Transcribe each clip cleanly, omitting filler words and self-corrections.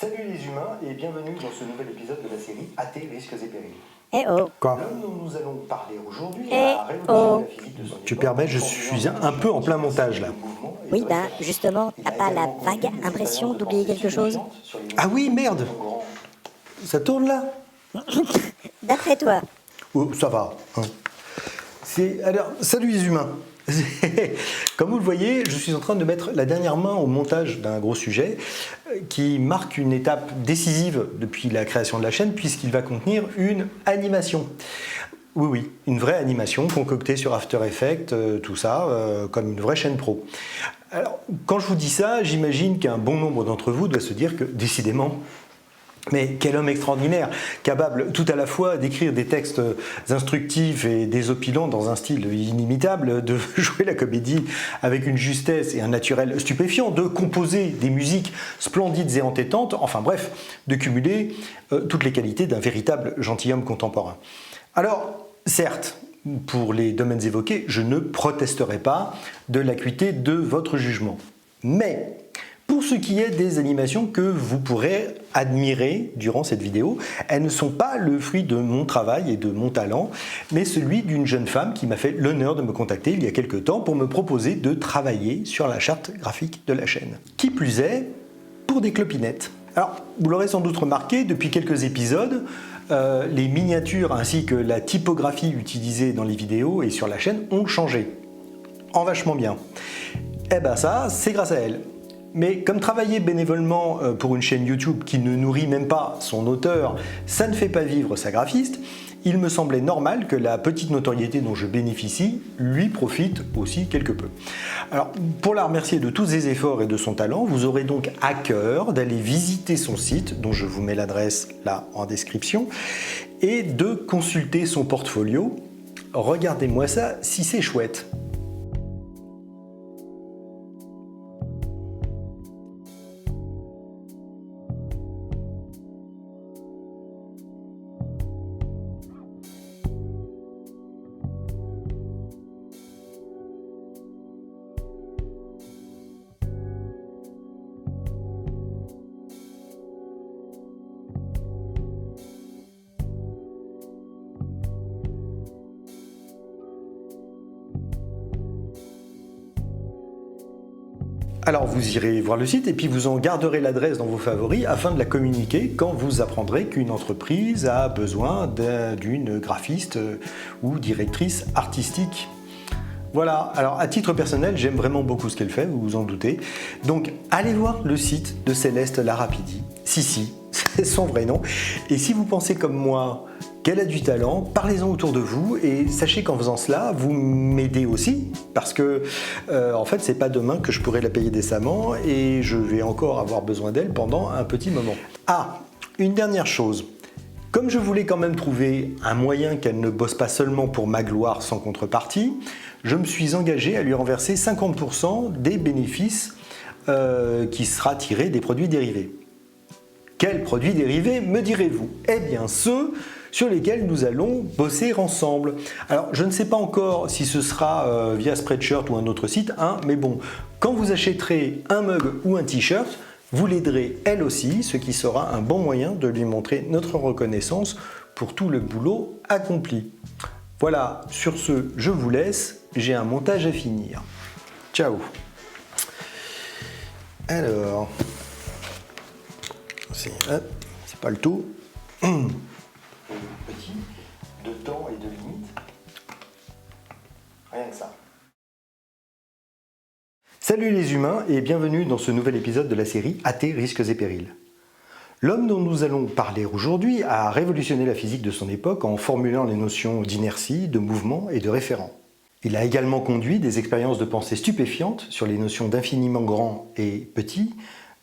Salut les humains et bienvenue dans ce nouvel épisode de la série AT, risques et périls. Eh oh. L'homme dont nous allons parler aujourd'hui Eh a révolutionné la physique de son Tu époque permets, je en suis formulant un peu en plein montage là. mouvement et Oui, de ben référence. justement, Il t'as a pas la également vague conduit des impression expériences de d'oublier pensée quelque chose? stupéfiantes sur les Ah oui, mouvements merde. grands. Ça tourne là? D'après toi. Oh, ça va. Hein. Alors, salut les humains. Comme vous le voyez, je suis en train de mettre la dernière main au montage d'un gros sujet qui marque une étape décisive depuis la création de la chaîne puisqu'il va contenir une animation. Oui, une vraie animation concoctée sur After Effects, tout ça, comme une vraie chaîne pro. Alors, quand je vous dis ça, j'imagine qu'un bon nombre d'entre vous doit se dire que, décidément, mais quel homme extraordinaire, capable tout à la fois d'écrire des textes instructifs et désopilants dans un style inimitable, de jouer la comédie avec une justesse et un naturel stupéfiant, de composer des musiques splendides et entêtantes, enfin bref, de cumuler toutes les qualités d'un véritable gentilhomme contemporain. Alors, certes, pour les domaines évoqués, je ne protesterai pas de l'acuité de votre jugement. Mais pour ce qui est des animations que vous pourrez admirer durant cette vidéo, elles ne sont pas le fruit de mon travail et de mon talent, mais celui d'une jeune femme qui m'a fait l'honneur de me contacter il y a quelques temps pour me proposer de travailler sur la charte graphique de la chaîne. Qui plus est, pour des clopinettes. Alors, vous l'aurez sans doute remarqué, depuis quelques épisodes, les miniatures ainsi que la typographie utilisée dans les vidéos et sur la chaîne ont changé. En vachement bien. Eh ben ça, c'est grâce à elle. Mais comme travailler bénévolement pour une chaîne YouTube qui ne nourrit même pas son auteur, ça ne fait pas vivre sa graphiste, il me semblait normal que la petite notoriété dont je bénéficie lui profite aussi quelque peu. Alors, pour la remercier de tous ses efforts et de son talent, vous aurez donc à cœur d'aller visiter son site, dont je vous mets l'adresse là en description, et de consulter son portfolio. Regardez-moi ça si c'est chouette. Alors vous irez voir le site et puis vous en garderez l'adresse dans vos favoris afin de la communiquer quand vous apprendrez qu'une entreprise a besoin d'une graphiste ou directrice artistique. Voilà, alors à titre personnel, j'aime vraiment beaucoup ce qu'elle fait, vous vous en doutez. Donc allez voir le site de Céleste Larapidi. Si, c'est son vrai nom. Et si vous pensez comme moi qu'elle a du talent, parlez-en autour de vous et sachez qu'en faisant cela, vous m'aidez aussi parce que en fait, c'est pas demain que je pourrai la payer décemment et je vais encore avoir besoin d'elle pendant un petit moment. Ah, une dernière chose. Comme je voulais quand même trouver un moyen qu'elle ne bosse pas seulement pour ma gloire sans contrepartie, je me suis engagé à lui renverser 50% des bénéfices qui sera tiré des produits dérivés. Quels produits dérivés, me direz-vous? Eh bien ceux sur lesquels nous allons bosser ensemble. Alors je ne sais pas encore si ce sera via Spreadshirt ou un autre site, mais bon, quand vous achèterez un mug ou un t-shirt, vous l'aiderez elle aussi, ce qui sera un bon moyen de lui montrer notre reconnaissance pour tout le boulot accompli. Voilà, sur ce, je vous laisse, j'ai un montage à finir. Ciao. Alors, c'est pas le tout. Petit, de temps et de limite. Rien que ça. Salut les humains et bienvenue dans ce nouvel épisode de la série AT, risques et périls. L'homme dont nous allons parler aujourd'hui a révolutionné la physique de son époque en formulant les notions d'inertie, de mouvement et de référent. Il a également conduit des expériences de pensée stupéfiantes sur les notions d'infiniment grand et petit,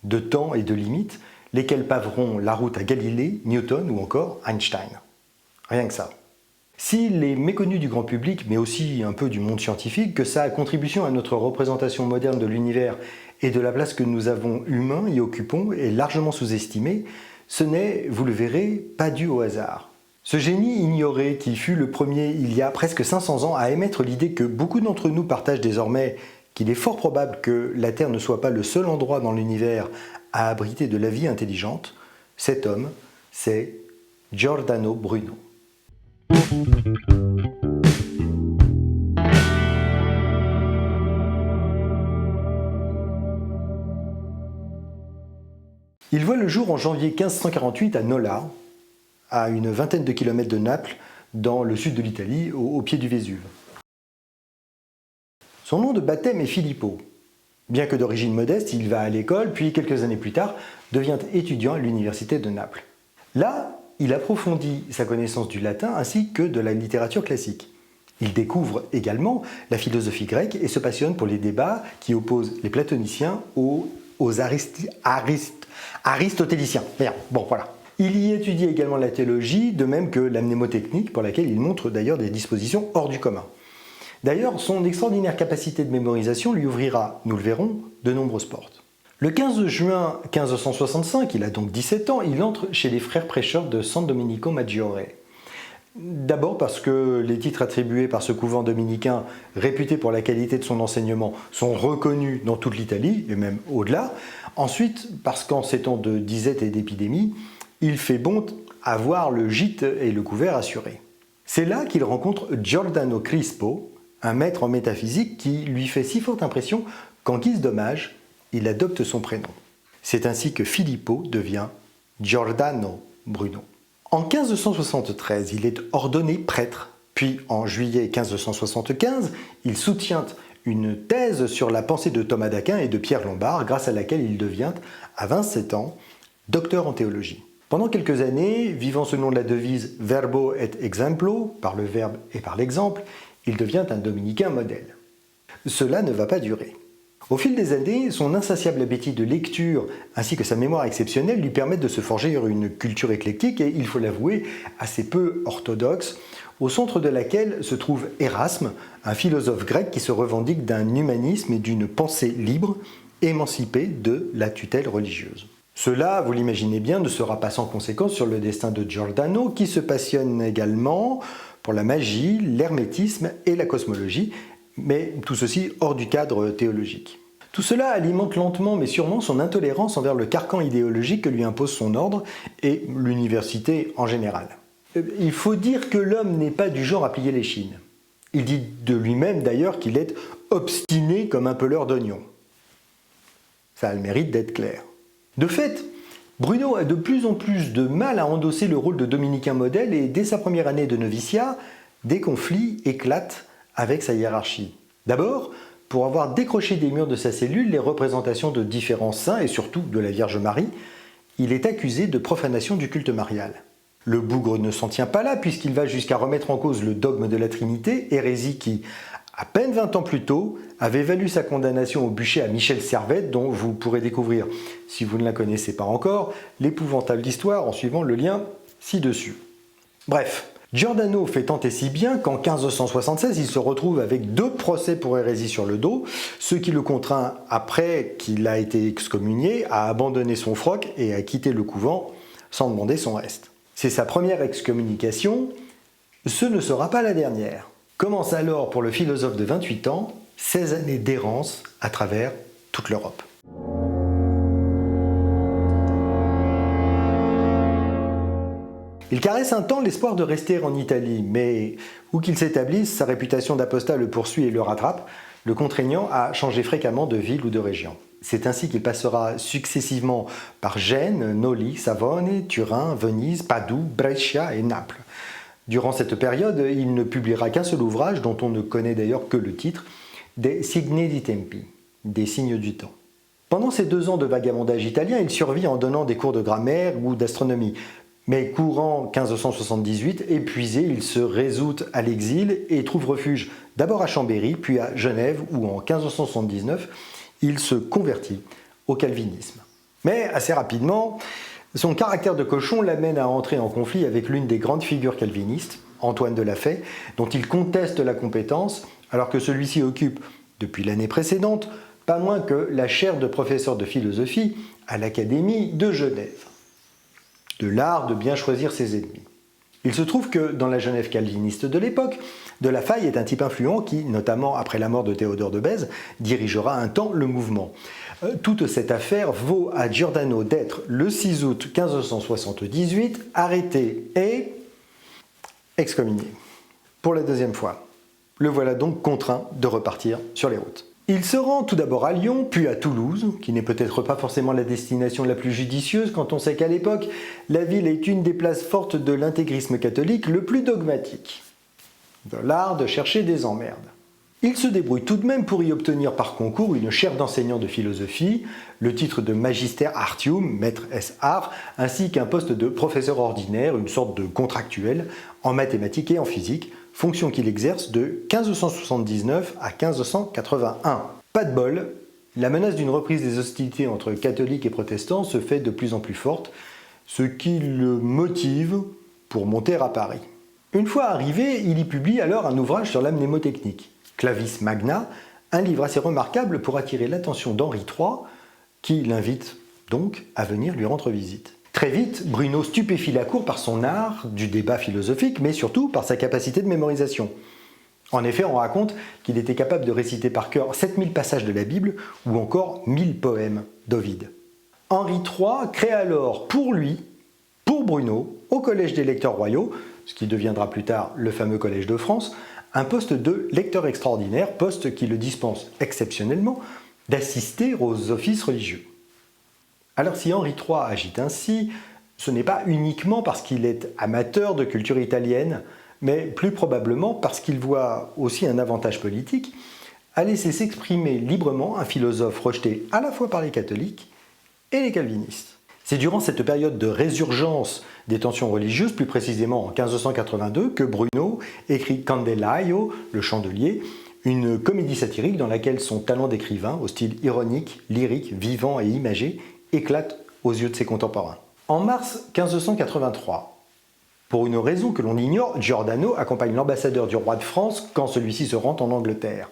de temps et de limite, lesquelles paveront la route à Galilée, Newton ou encore Einstein. Rien que ça. S'il est méconnu du grand public, mais aussi un peu du monde scientifique, que sa contribution à notre représentation moderne de l'univers et de la place que nous avons humains y occupons est largement sous-estimée, ce n'est, vous le verrez, pas dû au hasard. Ce génie ignoré qui fut le premier il y a presque 500 ans à émettre l'idée que beaucoup d'entre nous partagent désormais qu'il est fort probable que la Terre ne soit pas le seul endroit dans l'univers à abriter de la vie intelligente. Cet homme, c'est Giordano Bruno. Il voit le jour en janvier 1548 à Nola, à une vingtaine de kilomètres de Naples, dans le sud de l'Italie, au pied du Vésuve. Son nom de baptême est Filippo. Bien que d'origine modeste, il va à l'école, puis quelques années plus tard, devient étudiant à l'université de Naples. Là, il approfondit sa connaissance du latin ainsi que de la littérature classique. Il découvre également la philosophie grecque et se passionne pour les débats qui opposent les platoniciens aux aristotéliciens. Merde, bon voilà. Il y étudie également la théologie, de même que la mnémotechnique, pour laquelle il montre d'ailleurs des dispositions hors du commun. D'ailleurs, son extraordinaire capacité de mémorisation lui ouvrira, nous le verrons, de nombreuses portes. Le 15 juin 1565, il a donc 17 ans, il entre chez les frères prêcheurs de San Domenico Maggiore. D'abord parce que les titres attribués par ce couvent dominicain, réputé pour la qualité de son enseignement, sont reconnus dans toute l'Italie, et même au-delà. Ensuite, parce qu'en ces temps de disette et d'épidémie, il fait bon avoir le gîte et le couvert assurés. C'est là qu'il rencontre Giordano Crispo, un maître en métaphysique qui lui fait si forte impression qu'en guise d'hommage, il adopte son prénom. C'est ainsi que Filippo devient Giordano Bruno. En 1573, il est ordonné prêtre, puis en juillet 1575, il soutient une thèse sur la pensée de Thomas d'Aquin et de Pierre Lombard, grâce à laquelle il devient, à 27 ans, docteur en théologie. Pendant quelques années, vivant selon la devise verbo et exemplo, par le verbe et par l'exemple, il devient un dominicain modèle. Cela ne va pas durer. Au fil des années, son insatiable appétit de lecture ainsi que sa mémoire exceptionnelle lui permettent de se forger une culture éclectique et, il faut l'avouer, assez peu orthodoxe, au centre de laquelle se trouve Erasme, un philosophe grec qui se revendique d'un humanisme et d'une pensée libre, émancipée de la tutelle religieuse. Cela, vous l'imaginez bien, ne sera pas sans conséquence sur le destin de Giordano, qui se passionne également pour la magie, l'hermétisme et la cosmologie, mais tout ceci hors du cadre théologique. Tout cela alimente lentement mais sûrement son intolérance envers le carcan idéologique que lui impose son ordre et l'université en général. Il faut dire que l'homme n'est pas du genre à plier les chines. Il dit de lui-même d'ailleurs qu'il est obstiné comme un peleur d'oignons. Ça a le mérite d'être clair. De fait, Bruno a de plus en plus de mal à endosser le rôle de dominicain modèle et dès sa première année de noviciat, des conflits éclatent avec sa hiérarchie. D'abord, pour avoir décroché des murs de sa cellule les représentations de différents saints et surtout de la Vierge Marie, il est accusé de profanation du culte marial. Le bougre ne s'en tient pas là puisqu'il va jusqu'à remettre en cause le dogme de la Trinité, hérésie qui, à peine 20 ans plus tôt, avait valu sa condamnation au bûcher à Michel Servette, dont vous pourrez découvrir, si vous ne la connaissez pas encore, l'épouvantable histoire en suivant le lien ci-dessus. Bref, Giordano fait tant et si bien qu'en 1576, il se retrouve avec 2 procès pour hérésie sur le dos, ce qui le contraint, après qu'il a été excommunié, à abandonner son froc et à quitter le couvent sans demander son reste. C'est sa première excommunication, ce ne sera pas la dernière. Commence alors pour le philosophe de 28 ans 16 années d'errance à travers toute l'Europe. Il caresse un temps l'espoir de rester en Italie, mais où qu'il s'établisse, sa réputation d'apostat le poursuit et le rattrape, le contraignant à changer fréquemment de ville ou de région. C'est ainsi qu'il passera successivement par Gênes, Noli, Savone, Turin, Venise, Padoue, Brescia et Naples. Durant cette période, il ne publiera qu'un seul ouvrage, dont on ne connaît d'ailleurs que le titre, De Signe di Tempi, des signes du temps. Pendant ces 2 ans de vagabondage italien, il survit en donnant des cours de grammaire ou d'astronomie. Mais courant 1578, épuisé, il se résout à l'exil et trouve refuge d'abord à Chambéry, puis à Genève, où en 1579, il se convertit au calvinisme. Mais assez rapidement, son caractère de cochon l'amène à entrer en conflit avec l'une des grandes figures calvinistes, Antoine de la Faye, dont il conteste la compétence, alors que celui-ci occupe, depuis l'année précédente, pas moins que la chaire de professeur de philosophie à l'Académie de Genève. De l'art de bien choisir ses ennemis. Il se trouve que dans la Genève calviniste de l'époque, de la Faye est un type influent qui, notamment après la mort de Théodore de Bèze, dirigera un temps le mouvement. Toute cette affaire vaut à Giordano d'être, le 6 août 1578, arrêté et excommunié. Pour la deuxième fois. Le voilà donc contraint de repartir sur les routes. Il se rend tout d'abord à Lyon, puis à Toulouse, qui n'est peut-être pas forcément la destination la plus judicieuse quand on sait qu'à l'époque, la ville est une des places fortes de l'intégrisme catholique le plus dogmatique. De l'art de chercher des emmerdes. Il se débrouille tout de même pour y obtenir par concours une chaire d'enseignant de philosophie, le titre de Magister Artium, maître S.Art, ainsi qu'un poste de professeur ordinaire, une sorte de contractuel, en mathématiques et en physique, fonction qu'il exerce de 1579 à 1581. Pas de bol, la menace d'une reprise des hostilités entre catholiques et protestants se fait de plus en plus forte, ce qui le motive pour monter à Paris. Une fois arrivé, il y publie alors un ouvrage sur la mnémotechnique, Clavis Magna, un livre assez remarquable pour attirer l'attention d'Henri III, qui l'invite donc à venir lui rendre visite. Très vite, Bruno stupéfie la cour par son art du débat philosophique, mais surtout par sa capacité de mémorisation. En effet, on raconte qu'il était capable de réciter par cœur 7000 passages de la Bible ou encore 1000 poèmes d'Ovide. Henri III crée alors pour lui, pour Bruno, au Collège des lecteurs royaux, ce qui deviendra plus tard le fameux Collège de France, un poste de lecteur extraordinaire, poste qui le dispense exceptionnellement d'assister aux offices religieux. Alors si Henri III agit ainsi, ce n'est pas uniquement parce qu'il est amateur de culture italienne, mais plus probablement parce qu'il voit aussi un avantage politique à laisser s'exprimer librement un philosophe rejeté à la fois par les catholiques et les calvinistes. C'est durant cette période de résurgence des tensions religieuses, plus précisément en 1582, que Bruno écrit Candelaio, le chandelier, une comédie satirique dans laquelle son talent d'écrivain, au style ironique, lyrique, vivant et imagé, éclate aux yeux de ses contemporains. En mars 1583, pour une raison que l'on ignore, Giordano accompagne l'ambassadeur du roi de France quand celui-ci se rend en Angleterre.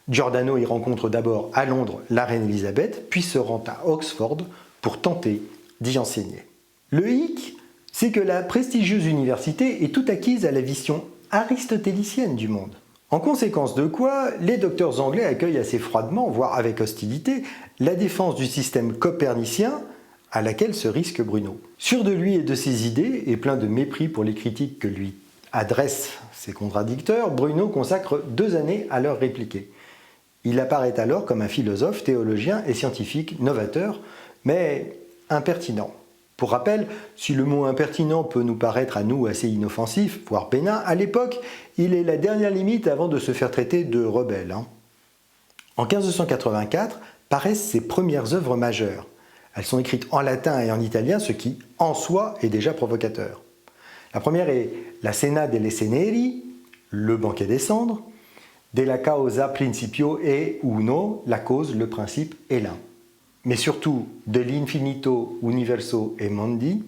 Giordano y rencontre d'abord à Londres la reine Elisabeth, puis se rend à Oxford pour tenter d'y enseigner. Le hic, c'est que la prestigieuse université est tout acquise à la vision aristotélicienne du monde. En conséquence de quoi, les docteurs anglais accueillent assez froidement, voire avec hostilité, la défense du système copernicien à laquelle se risque Bruno. Sûr de lui et de ses idées, et plein de mépris pour les critiques que lui adressent ses contradicteurs, Bruno consacre 2 années à leur répliquer. Il apparaît alors comme un philosophe, théologien et scientifique novateur, mais impertinent. Pour rappel, si le mot impertinent peut nous paraître à nous assez inoffensif, voire bénin, à l'époque, il est la dernière limite avant de se faire traiter de rebelle. En 1584 paraissent ses premières œuvres majeures. Elles sont écrites en latin et en italien, ce qui, en soi, est déjà provocateur. La première est La Cena delle Ceneri, le banquet des cendres, Della causa principio e uno, la cause, le principe est l'un. Mais surtout de l'infinito universo e mondi,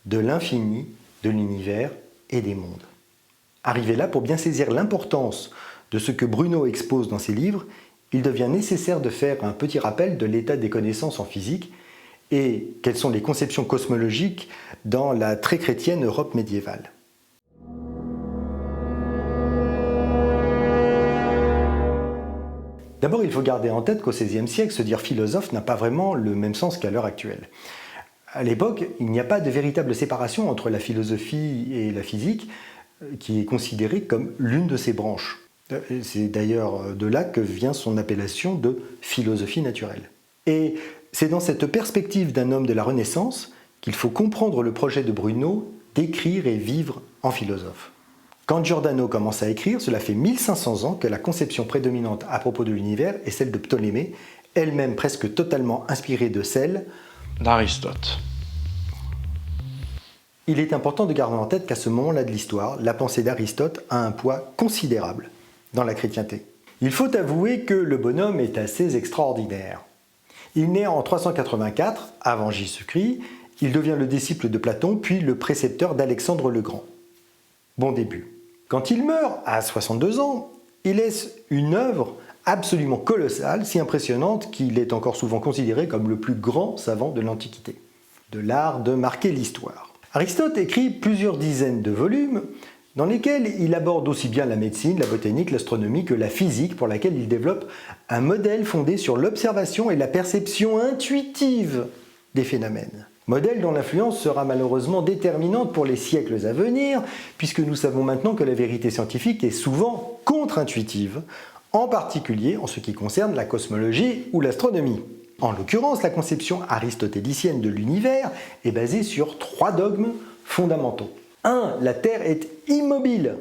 de l'infini, de l'univers et des mondes. Arrivé là, pour bien saisir l'importance de ce que Bruno expose dans ses livres, il devient nécessaire de faire un petit rappel de l'état des connaissances en physique et quelles sont les conceptions cosmologiques dans la très chrétienne Europe médiévale. D'abord, il faut garder en tête qu'au XVIe siècle, se dire philosophe n'a pas vraiment le même sens qu'à l'heure actuelle. À l'époque, il n'y a pas de véritable séparation entre la philosophie et la physique, qui est considérée comme l'une de ses branches. C'est d'ailleurs de là que vient son appellation de philosophie naturelle. Et c'est dans cette perspective d'un homme de la Renaissance qu'il faut comprendre le projet de Bruno d'écrire et vivre en philosophe. Quand Giordano commence à écrire, cela fait 1500 ans que la conception prédominante à propos de l'univers est celle de Ptolémée, elle-même presque totalement inspirée de celle d'Aristote. Il est important de garder en tête qu'à ce moment-là de l'histoire, la pensée d'Aristote a un poids considérable dans la chrétienté. Il faut avouer que le bonhomme est assez extraordinaire. Il naît en 384, avant Jésus-Christ, il devient le disciple de Platon, puis le précepteur d'Alexandre le Grand. Bon début. Quand il meurt, à 62 ans, il laisse une œuvre absolument colossale, si impressionnante qu'il est encore souvent considéré comme le plus grand savant de l'Antiquité. De l'art de marquer l'histoire. Aristote écrit plusieurs dizaines de volumes dans lesquels il aborde aussi bien la médecine, la botanique, l'astronomie que la physique, pour laquelle il développe un modèle fondé sur l'observation et la perception intuitive des phénomènes. Modèle dont l'influence sera malheureusement déterminante pour les siècles à venir, puisque nous savons maintenant que la vérité scientifique est souvent contre-intuitive, en particulier en ce qui concerne la cosmologie ou l'astronomie. En l'occurrence, la conception aristotélicienne de l'univers est basée sur 3 dogmes fondamentaux. 1. La Terre est immobile,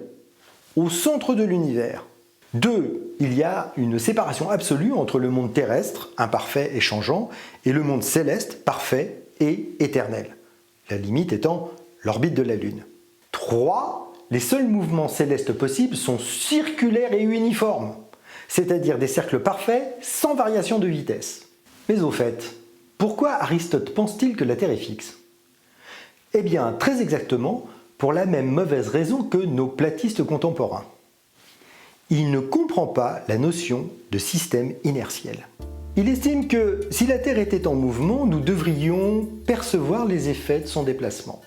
au centre de l'univers. 2. Il y a une séparation absolue entre le monde terrestre, imparfait et changeant, et le monde céleste, parfait et éternel. La limite étant l'orbite de la Lune. 3. Les seuls mouvements célestes possibles sont circulaires et uniformes, c'est-à-dire des cercles parfaits sans variation de vitesse. Mais au fait, pourquoi Aristote pense-t-il que la Terre est fixe ? Eh bien, très exactement, pour la même mauvaise raison que nos platistes contemporains. Il ne comprend pas la notion de système inertiel. Il estime que si la Terre était en mouvement, nous devrions percevoir les effets de son déplacement.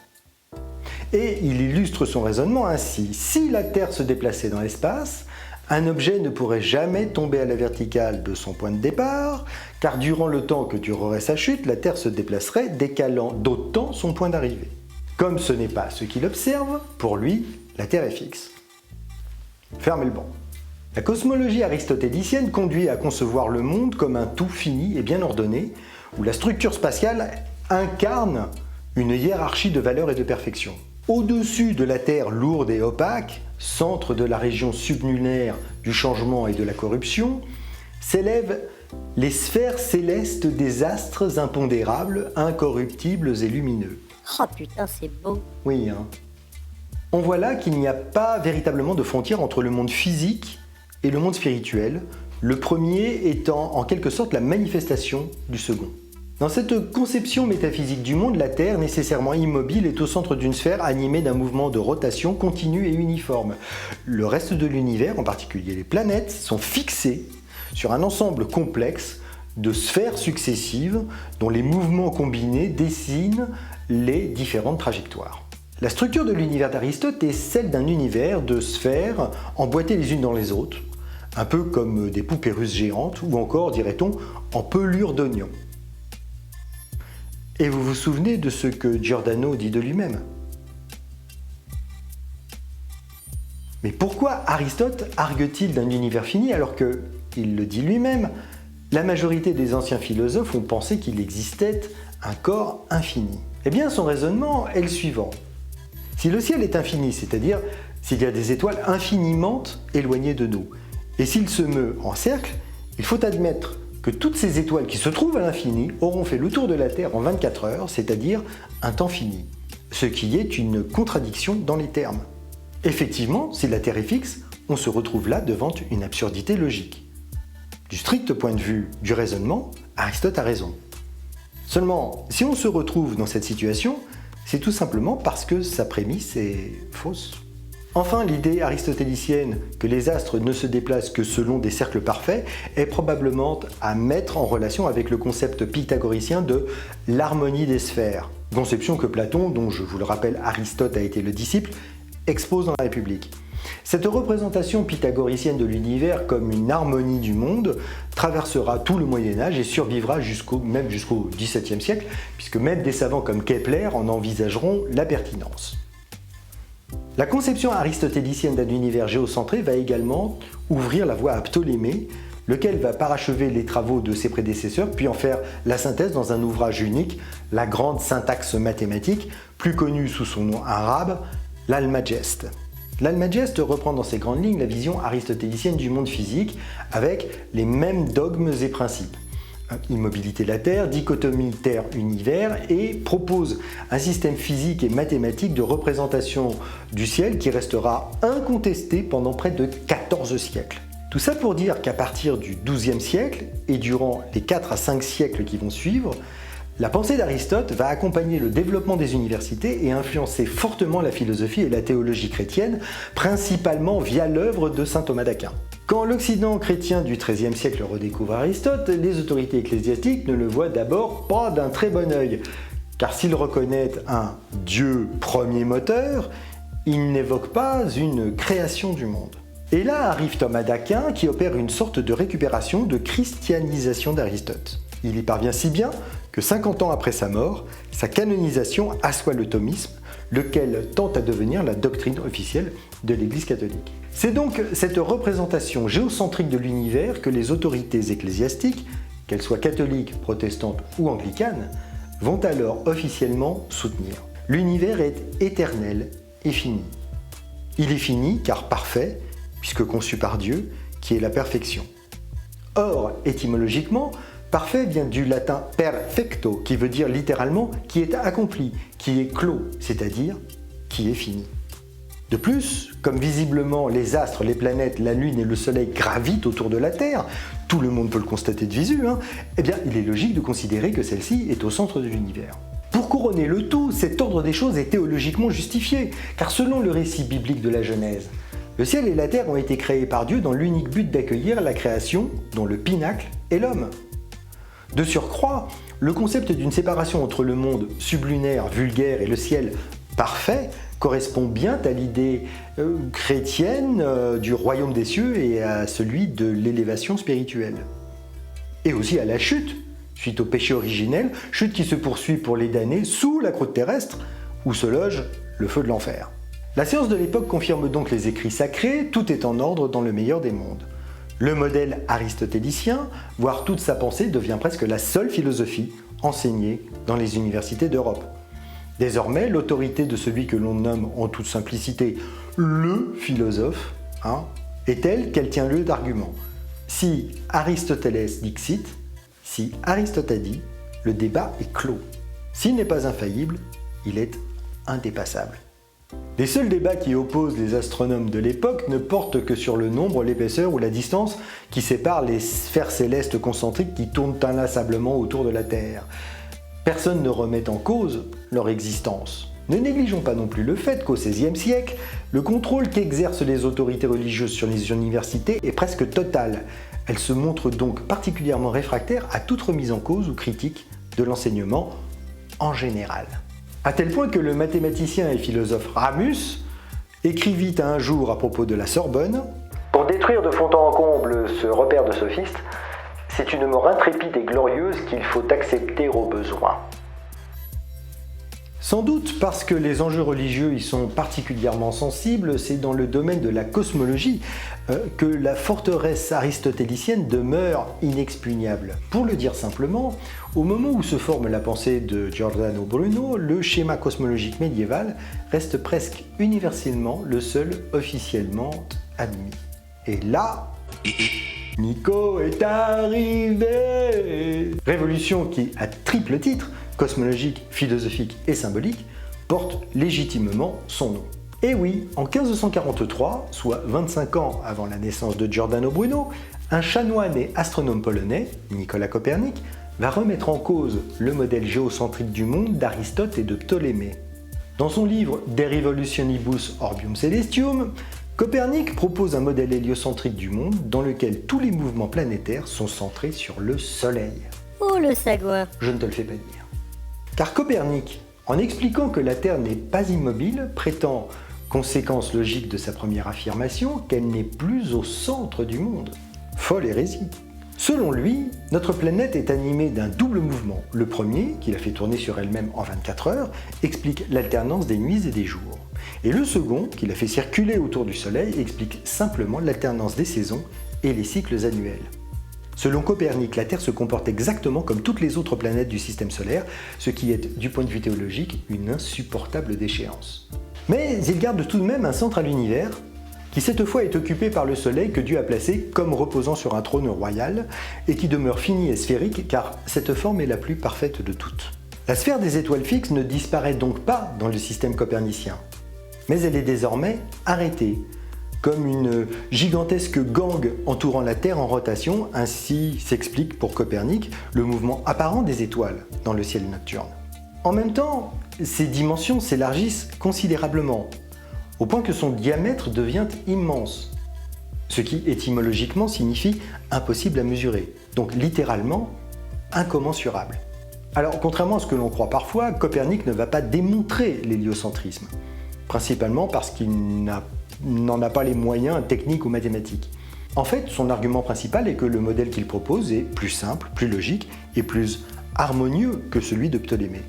Et il illustre son raisonnement ainsi. Si la Terre se déplaçait dans l'espace, un objet ne pourrait jamais tomber à la verticale de son point de départ, car durant le temps que durerait sa chute, la Terre se déplacerait, décalant d'autant son point d'arrivée. Comme ce n'est pas ce qu'il observe, pour lui, la Terre est fixe. Fermez le banc. La cosmologie aristotélicienne conduit à concevoir le monde comme un tout fini et bien ordonné, où la structure spatiale incarne une hiérarchie de valeurs et de perfection. Au-dessus de la Terre lourde et opaque, centre de la région sublunaire du changement et de la corruption, s'élèvent les sphères célestes des astres impondérables, incorruptibles et lumineux. Oh putain, c'est beau. Oui, hein. On voit là qu'il n'y a pas véritablement de frontière entre le monde physique et le monde spirituel, le premier étant en quelque sorte la manifestation du second. Dans cette conception métaphysique du monde, la Terre, nécessairement immobile, est au centre d'une sphère animée d'un mouvement de rotation continu et uniforme. Le reste de l'univers, en particulier les planètes, sont fixés sur un ensemble complexe de sphères successives dont les mouvements combinés dessinent les différentes trajectoires. La structure de l'univers d'Aristote est celle d'un univers de sphères emboîtées les unes dans les autres, un peu comme des poupées russes géantes ou encore, dirait-on, en pelure d'oignon. Et vous vous souvenez de ce que Giordano dit de lui-même ? Mais pourquoi Aristote argue-t-il d'un univers fini alors que, il le dit lui-même, la majorité des anciens philosophes ont pensé qu'il existait un corps infini ? Eh bien, son raisonnement est le suivant. Si le ciel est infini, c'est-à-dire s'il y a des étoiles infiniment éloignées de nous, et s'il se meut en cercle, il faut admettre que toutes ces étoiles qui se trouvent à l'infini auront fait le tour de la Terre en 24 heures, c'est-à-dire un temps fini, ce qui est une contradiction dans les termes. Effectivement, si la Terre est fixe, on se retrouve là devant une absurdité logique. Du strict point de vue du raisonnement, Aristote a raison. Seulement, si on se retrouve dans cette situation, c'est tout simplement parce que sa prémisse est fausse. Enfin, l'idée aristotélicienne que les astres ne se déplacent que selon des cercles parfaits est probablement à mettre en relation avec le concept pythagoricien de l'harmonie des sphères, conception que Platon, dont je vous le rappelle Aristote a été le disciple, expose dans la République. Cette représentation pythagoricienne de l'univers comme une harmonie du monde traversera tout le Moyen-Âge et survivra jusqu'au XVIIe siècle, puisque même des savants comme Kepler en envisageront la pertinence. La conception aristotélicienne d'un univers géocentré va également ouvrir la voie à Ptolémée, lequel va parachever les travaux de ses prédécesseurs, puis en faire la synthèse dans un ouvrage unique, la grande syntaxe mathématique, plus connue sous son nom arabe, l'Almageste. L'Almageste reprend dans ses grandes lignes la vision aristotélicienne du monde physique, avec les mêmes dogmes et principes. Immobilité de la Terre, dichotomie Terre-Univers, et propose un système physique et mathématique de représentation du ciel qui restera incontesté pendant près de 14 siècles. Tout ça pour dire qu'à partir du XIIe siècle, et durant les 4 à 5 siècles qui vont suivre, la pensée d'Aristote va accompagner le développement des universités et influencer fortement la philosophie et la théologie chrétienne, principalement via l'œuvre de saint Thomas d'Aquin. Quand l'Occident chrétien du XIIIe siècle redécouvre Aristote, les autorités ecclésiastiques ne le voient d'abord pas d'un très bon œil, car s'ils reconnaissent un Dieu premier moteur, il n'évoque pas une création du monde. Et là arrive Thomas d'Aquin qui opère une sorte de récupération, de christianisation d'Aristote. Il y parvient si bien que 50 ans après sa mort, sa canonisation assoit le thomisme, lequel tend à devenir la doctrine officielle de l'Église catholique. C'est donc cette représentation géocentrique de l'univers que les autorités ecclésiastiques, qu'elles soient catholiques, protestantes ou anglicanes, vont alors officiellement soutenir. L'univers est éternel et fini. Il est fini car parfait, puisque conçu par Dieu, qui est la perfection. Or, étymologiquement, parfait vient du latin perfecto, qui veut dire littéralement qui est accompli, qui est clos, c'est-à-dire qui est fini. De plus, comme visiblement les astres, les planètes, la Lune et le Soleil gravitent autour de la Terre, tout le monde peut le constater de visu, eh bien il est logique de considérer que celle-ci est au centre de l'univers. Pour couronner le tout, cet ordre des choses est théologiquement justifié, car selon le récit biblique de la Genèse, le ciel et la terre ont été créés par Dieu dans l'unique but d'accueillir la création dont le pinacle est l'homme. De surcroît, le concept d'une séparation entre le monde sublunaire, vulgaire et le ciel parfait correspond bien à l'idée chrétienne du royaume des cieux et à celui de l'élévation spirituelle. Et aussi à la chute, suite au péché originel, chute qui se poursuit pour les damnés sous la croûte terrestre, où se loge le feu de l'enfer. La science de l'époque confirme donc les écrits sacrés, tout est en ordre dans le meilleur des mondes. Le modèle aristotélicien, voire toute sa pensée, devient presque la seule philosophie enseignée dans les universités d'Europe. Désormais, l'autorité de celui que l'on nomme en toute simplicité le philosophe est telle qu'elle tient lieu d'argument. Si Aristoteles dixit, si Aristote a dit, le débat est clos. S'il n'est pas infaillible, il est indépassable. Les seuls débats qui opposent les astronomes de l'époque ne portent que sur le nombre, l'épaisseur ou la distance qui séparent les sphères célestes concentriques qui tournent inlassablement autour de la Terre. Personne ne remet en cause leur existence. Ne négligeons pas non plus le fait qu'au XVIe siècle, le contrôle qu'exercent les autorités religieuses sur les universités est presque total. Elles se montrent donc particulièrement réfractaires à toute remise en cause ou critique de l'enseignement en général. À tel point que le mathématicien et philosophe Ramus écrivit un jour à propos de la Sorbonne « Pour détruire de fond en comble ce repère de sophistes, c'est une mort intrépide et glorieuse qu'il faut accepter au besoin. » Sans doute parce que les enjeux religieux y sont particulièrement sensibles, c'est dans le domaine de la cosmologie que la forteresse aristotélicienne demeure inexpugnable. Pour le dire simplement, au moment où se forme la pensée de Giordano Bruno, le schéma cosmologique médiéval reste presque universellement le seul officiellement admis. Et là, Nico est arrivé! Révolution qui, à triple titre, cosmologique, philosophique et symbolique, porte légitimement son nom. Et oui, en 1543, soit 25 ans avant la naissance de Giordano Bruno, un chanoine et astronome polonais, Nicolas Copernic, va remettre en cause le modèle géocentrique du monde d'Aristote et de Ptolémée. Dans son livre De Revolutionibus Orbium Celestium, Copernic propose un modèle héliocentrique du monde dans lequel tous les mouvements planétaires sont centrés sur le Soleil. Oh le sagouin! Je ne te le fais pas dire. Car Copernic, en expliquant que la Terre n'est pas immobile, prétend, conséquence logique de sa première affirmation, qu'elle n'est plus au centre du monde. Folle hérésie. Selon lui, notre planète est animée d'un double mouvement. Le premier, qui la fait tourner sur elle-même en 24 heures, explique l'alternance des nuits et des jours. Et le second, qui la fait circuler autour du Soleil, explique simplement l'alternance des saisons et les cycles annuels. Selon Copernic, la Terre se comporte exactement comme toutes les autres planètes du système solaire, ce qui est, du point de vue théologique, une insupportable déchéance. Mais il garde tout de même un centre à l'univers, qui cette fois est occupé par le Soleil que Dieu a placé comme reposant sur un trône royal, et qui demeure fini et sphérique car cette forme est la plus parfaite de toutes. La sphère des étoiles fixes ne disparaît donc pas dans le système copernicien, mais elle est désormais arrêtée, comme une gigantesque gangue entourant la Terre en rotation, ainsi s'explique pour Copernic le mouvement apparent des étoiles dans le ciel nocturne. En même temps, ses dimensions s'élargissent considérablement, au point que son diamètre devient immense, ce qui étymologiquement signifie impossible à mesurer, donc littéralement incommensurable. Alors contrairement à ce que l'on croit parfois, Copernic ne va pas démontrer l'héliocentrisme. principalement parce qu'il n'en a pas les moyens techniques ou mathématiques. En fait, son argument principal est que le modèle qu'il propose est plus simple, plus logique et plus harmonieux que celui de Ptolémée.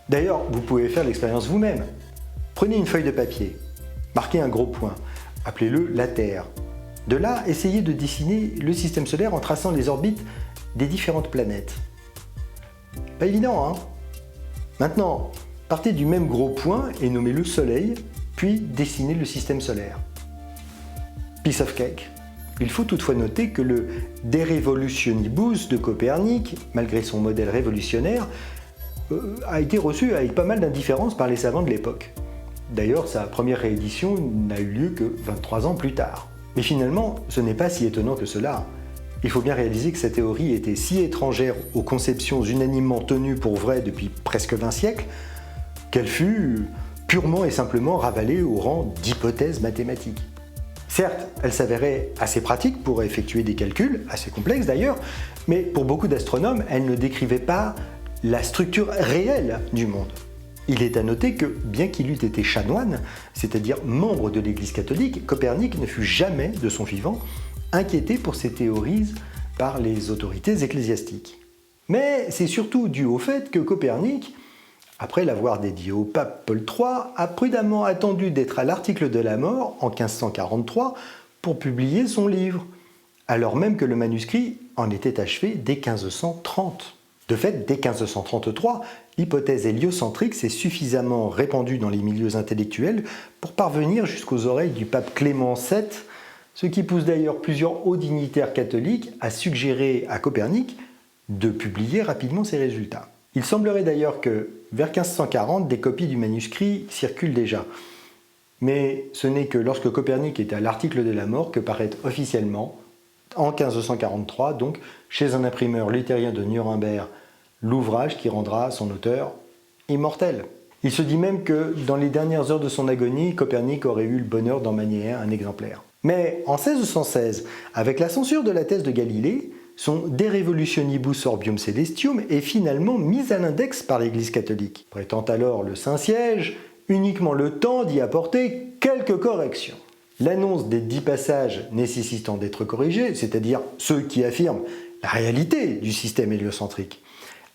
D'ailleurs, vous pouvez faire l'expérience vous-même. Prenez une feuille de papier, marquez un gros point, appelez-le la Terre. De là, essayez de dessiner le système solaire en traçant les orbites des différentes planètes. Pas évident, hein? Maintenant, partez du même gros point et nommez-le Soleil, puis dessinez le système solaire. Piece of cake. Il faut toutefois noter que le De Revolutionibus de Copernic, malgré son modèle révolutionnaire, a été reçu avec pas mal d'indifférence par les savants de l'époque. D'ailleurs, sa première réédition n'a eu lieu que 23 ans plus tard. Mais finalement, ce n'est pas si étonnant que cela. Il faut bien réaliser que cette théorie était si étrangère aux conceptions unanimement tenues pour vraies depuis presque 20 siècles, qu'elle fut purement et simplement ravalée au rang d'hypothèse mathématique. Certes, elle s'avérait assez pratique pour effectuer des calculs, assez complexes d'ailleurs, mais pour beaucoup d'astronomes, elle ne décrivait pas la structure réelle du monde. Il est à noter que, bien qu'il eût été chanoine, c'est-à-dire membre de l'Église catholique, Copernic ne fut jamais, de son vivant, inquiété pour ces théories par les autorités ecclésiastiques. Mais c'est surtout dû au fait que Copernic, après l'avoir dédié au pape Paul III, a prudemment attendu d'être à l'article de la mort, en 1543, pour publier son livre, alors même que le manuscrit en était achevé dès 1530. De fait, dès 1533, l'hypothèse héliocentrique s'est suffisamment répandue dans les milieux intellectuels pour parvenir jusqu'aux oreilles du pape Clément VII, ce qui pousse d'ailleurs plusieurs hauts dignitaires catholiques à suggérer à Copernic de publier rapidement ses résultats. Il semblerait d'ailleurs que, vers 1540, des copies du manuscrit circulent déjà. Mais ce n'est que lorsque Copernic est à l'article de la mort que paraît officiellement, en 1543, donc, chez un imprimeur luthérien de Nuremberg, l'ouvrage qui rendra son auteur immortel. Il se dit même que, dans les dernières heures de son agonie, Copernic aurait eu le bonheur d'en manier un exemplaire. Mais en 1616, avec la censure de la thèse de Galilée, son De Revolutionibus Orbium Celestium est finalement mis à l'index par l'Église catholique, prêtant alors le Saint-Siège uniquement le temps d'y apporter quelques corrections. L'annonce des 10 passages nécessitant d'être corrigés, c'est-à-dire ceux qui affirment la réalité du système héliocentrique,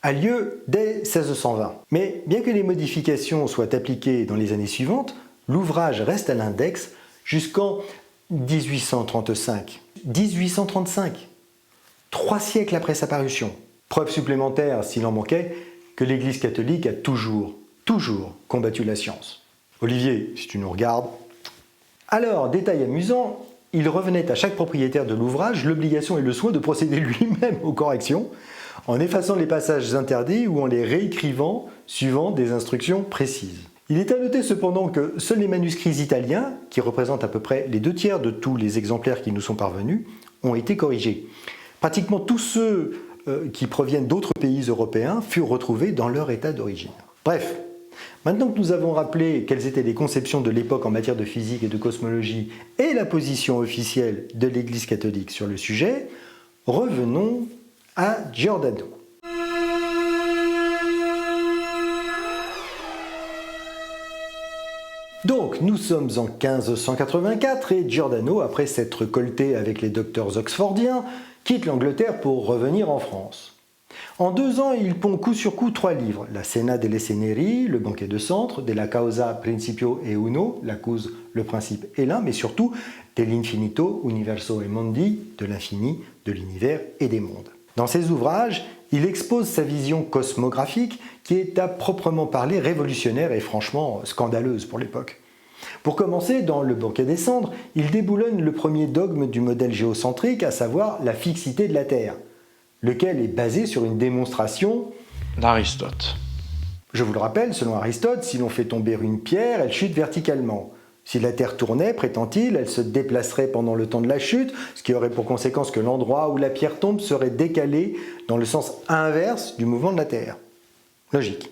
a lieu dès 1620. Mais bien que les modifications soient appliquées dans les années suivantes, l'ouvrage reste à l'index jusqu'en 1835. 1835, 3 siècles après sa parution. Preuve supplémentaire, s'il en manquait, que l'Église catholique a toujours combattu la science. Olivier, si tu nous regardes. Alors, détail amusant, il revenait à chaque propriétaire de l'ouvrage l'obligation et le soin de procéder lui-même aux corrections, en effaçant les passages interdits ou en les réécrivant suivant des instructions précises. Il est à noter cependant que seuls les manuscrits italiens, qui représentent à peu près les 2/3 de tous les exemplaires qui nous sont parvenus, ont été corrigés. Pratiquement tous ceux qui proviennent d'autres pays européens furent retrouvés dans leur état d'origine. Bref, maintenant que nous avons rappelé quelles étaient les conceptions de l'époque en matière de physique et de cosmologie et la position officielle de l'Église catholique sur le sujet, revenons à Giordano. Donc, nous sommes en 1584 et Giordano, après s'être colté avec les docteurs oxfordiens, quitte l'Angleterre pour revenir en France. En 2 ans, il pond coup sur coup 3 livres, la Cena delle Ceneri, le banquet de Centre, de la Causa Principio e Uno, la cause, le principe et l'un, mais surtout dell'Infinito, Universo e Mondi, de l'infini, de l'univers et des mondes. Dans ces ouvrages, il expose sa vision cosmographique qui est à proprement parler révolutionnaire et franchement scandaleuse pour l'époque. Pour commencer, dans Le banquet des cendres, il déboulonne le premier dogme du modèle géocentrique, à savoir la fixité de la Terre, lequel est basé sur une démonstration d'Aristote. Je vous le rappelle, selon Aristote, si l'on fait tomber une pierre, elle chute verticalement. Si la Terre tournait, prétend-il, elle se déplacerait pendant le temps de la chute, ce qui aurait pour conséquence que l'endroit où la pierre tombe serait décalé dans le sens inverse du mouvement de la Terre. Logique.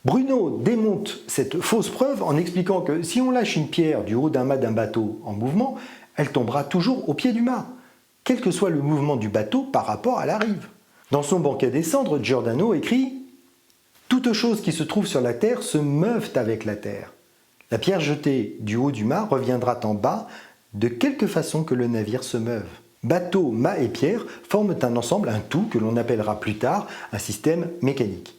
Bruno démonte cette fausse preuve en expliquant que si on lâche une pierre du haut d'un mât d'un bateau en mouvement, elle tombera toujours au pied du mât, quel que soit le mouvement du bateau par rapport à la rive. Dans son banquet des cendres, Giordano écrit « Toutes choses qui se trouvent sur la terre se meuvent avec la terre. La pierre jetée du haut du mât reviendra en bas de quelque façon que le navire se meuve. Bateau, mât et pierre forment un ensemble, un tout que l'on appellera plus tard un système mécanique.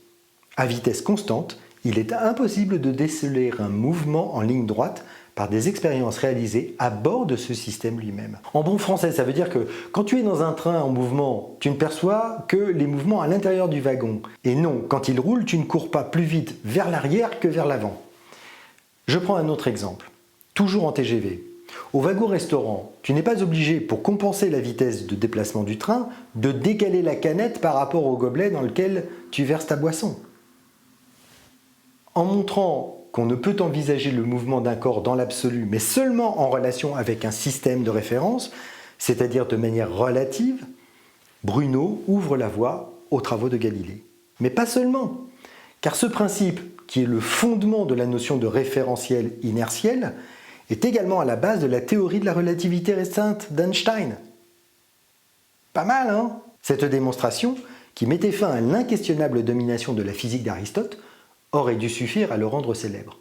À vitesse constante, il est impossible de déceler un mouvement en ligne droite par des expériences réalisées à bord de ce système lui-même. En bon français, ça veut dire que quand tu es dans un train en mouvement, tu ne perçois que les mouvements à l'intérieur du wagon. Et non, quand il roule, tu ne cours pas plus vite vers l'arrière que vers l'avant. Je prends un autre exemple, toujours en TGV. Au wagon-restaurant, tu n'es pas obligé, pour compenser la vitesse de déplacement du train, de décaler la canette par rapport au gobelet dans lequel tu verses ta boisson. En montrant qu'on ne peut envisager le mouvement d'un corps dans l'absolu, mais seulement en relation avec un système de référence, c'est-à-dire de manière relative, Bruno ouvre la voie aux travaux de Galilée. Mais pas seulement, car ce principe, qui est le fondement de la notion de référentiel inertiel, est également à la base de la théorie de la relativité restreinte d'Einstein. Pas mal, hein? Cette démonstration, qui mettait fin à l'inquestionnable domination de la physique d'Aristote, aurait dû suffire à le rendre célèbre.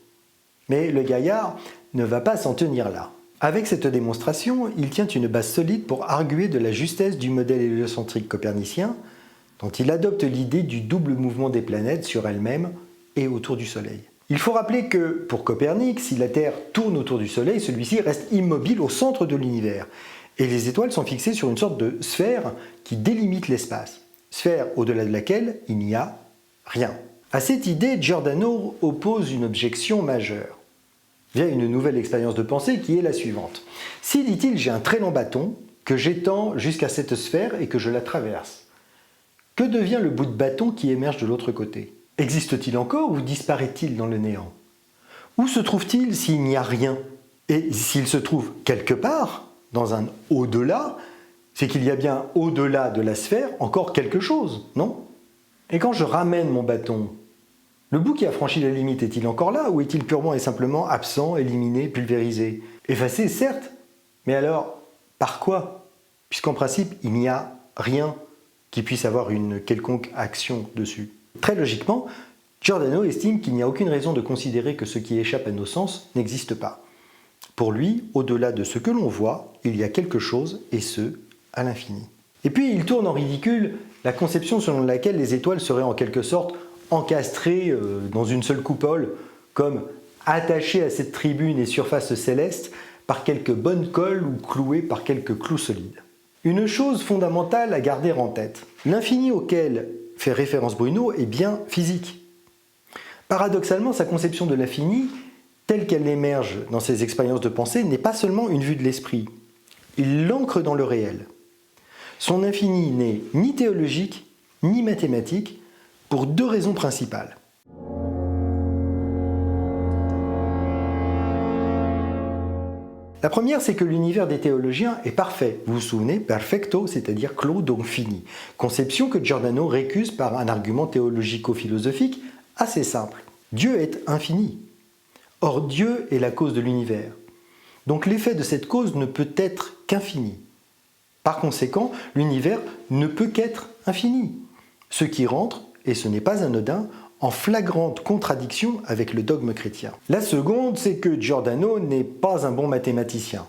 Mais le gaillard ne va pas s'en tenir là. Avec cette démonstration, il tient une base solide pour arguer de la justesse du modèle héliocentrique copernicien, dont il adopte l'idée du double mouvement des planètes sur elles-mêmes et autour du Soleil. Il faut rappeler que, pour Copernic, si la Terre tourne autour du Soleil, celui-ci reste immobile au centre de l'univers, et les étoiles sont fixées sur une sorte de sphère qui délimite l'espace, sphère au-delà de laquelle il n'y a rien. À cette idée, Giordano oppose une objection majeure, via une nouvelle expérience de pensée qui est la suivante. Si, dit-il, j'ai un très long bâton, que j'étends jusqu'à cette sphère et que je la traverse, que devient le bout de bâton qui émerge de l'autre côté ? Existe-t-il encore ou disparaît-il dans le néant? Où se trouve-t-il s'il n'y a rien? Et s'il se trouve quelque part, dans un au-delà, c'est qu'il y a bien au-delà de la sphère encore quelque chose, non? Et quand je ramène mon bâton, le bout qui a franchi la limite est-il encore là ou est-il purement et simplement absent, éliminé, pulvérisé? Effacé, certes, mais alors, par quoi? Puisqu'en principe, il n'y a rien qui puisse avoir une quelconque action dessus. Très logiquement, Giordano estime qu'il n'y a aucune raison de considérer que ce qui échappe à nos sens n'existe pas. Pour lui, au-delà de ce que l'on voit, il y a quelque chose, et ce, à l'infini. Et puis il tourne en ridicule la conception selon laquelle les étoiles seraient en quelque sorte encastrées dans une seule coupole, comme attachées à cette tribune et surface céleste par quelques bonnes colles ou clouées par quelques clous solides. Une chose fondamentale à garder en tête, l'infini auquel fait référence Bruno est bien physique. Paradoxalement, sa conception de l'infini, telle qu'elle émerge dans ses expériences de pensée, n'est pas seulement une vue de l'esprit. Il l'ancre dans le réel. Son infini n'est ni théologique, ni mathématique, pour deux raisons principales. La première, c'est que l'univers des théologiens est parfait. Vous vous souvenez, perfecto, c'est-à-dire clos, donc fini. Conception que Giordano récuse par un argument théologico-philosophique assez simple. Dieu est infini. Or, Dieu est la cause de l'univers. Donc l'effet de cette cause ne peut être qu'infini. Par conséquent, l'univers ne peut qu'être infini. Ce qui rentre, et ce n'est pas anodin, en flagrante contradiction avec le dogme chrétien. La seconde, c'est que Giordano n'est pas un bon mathématicien.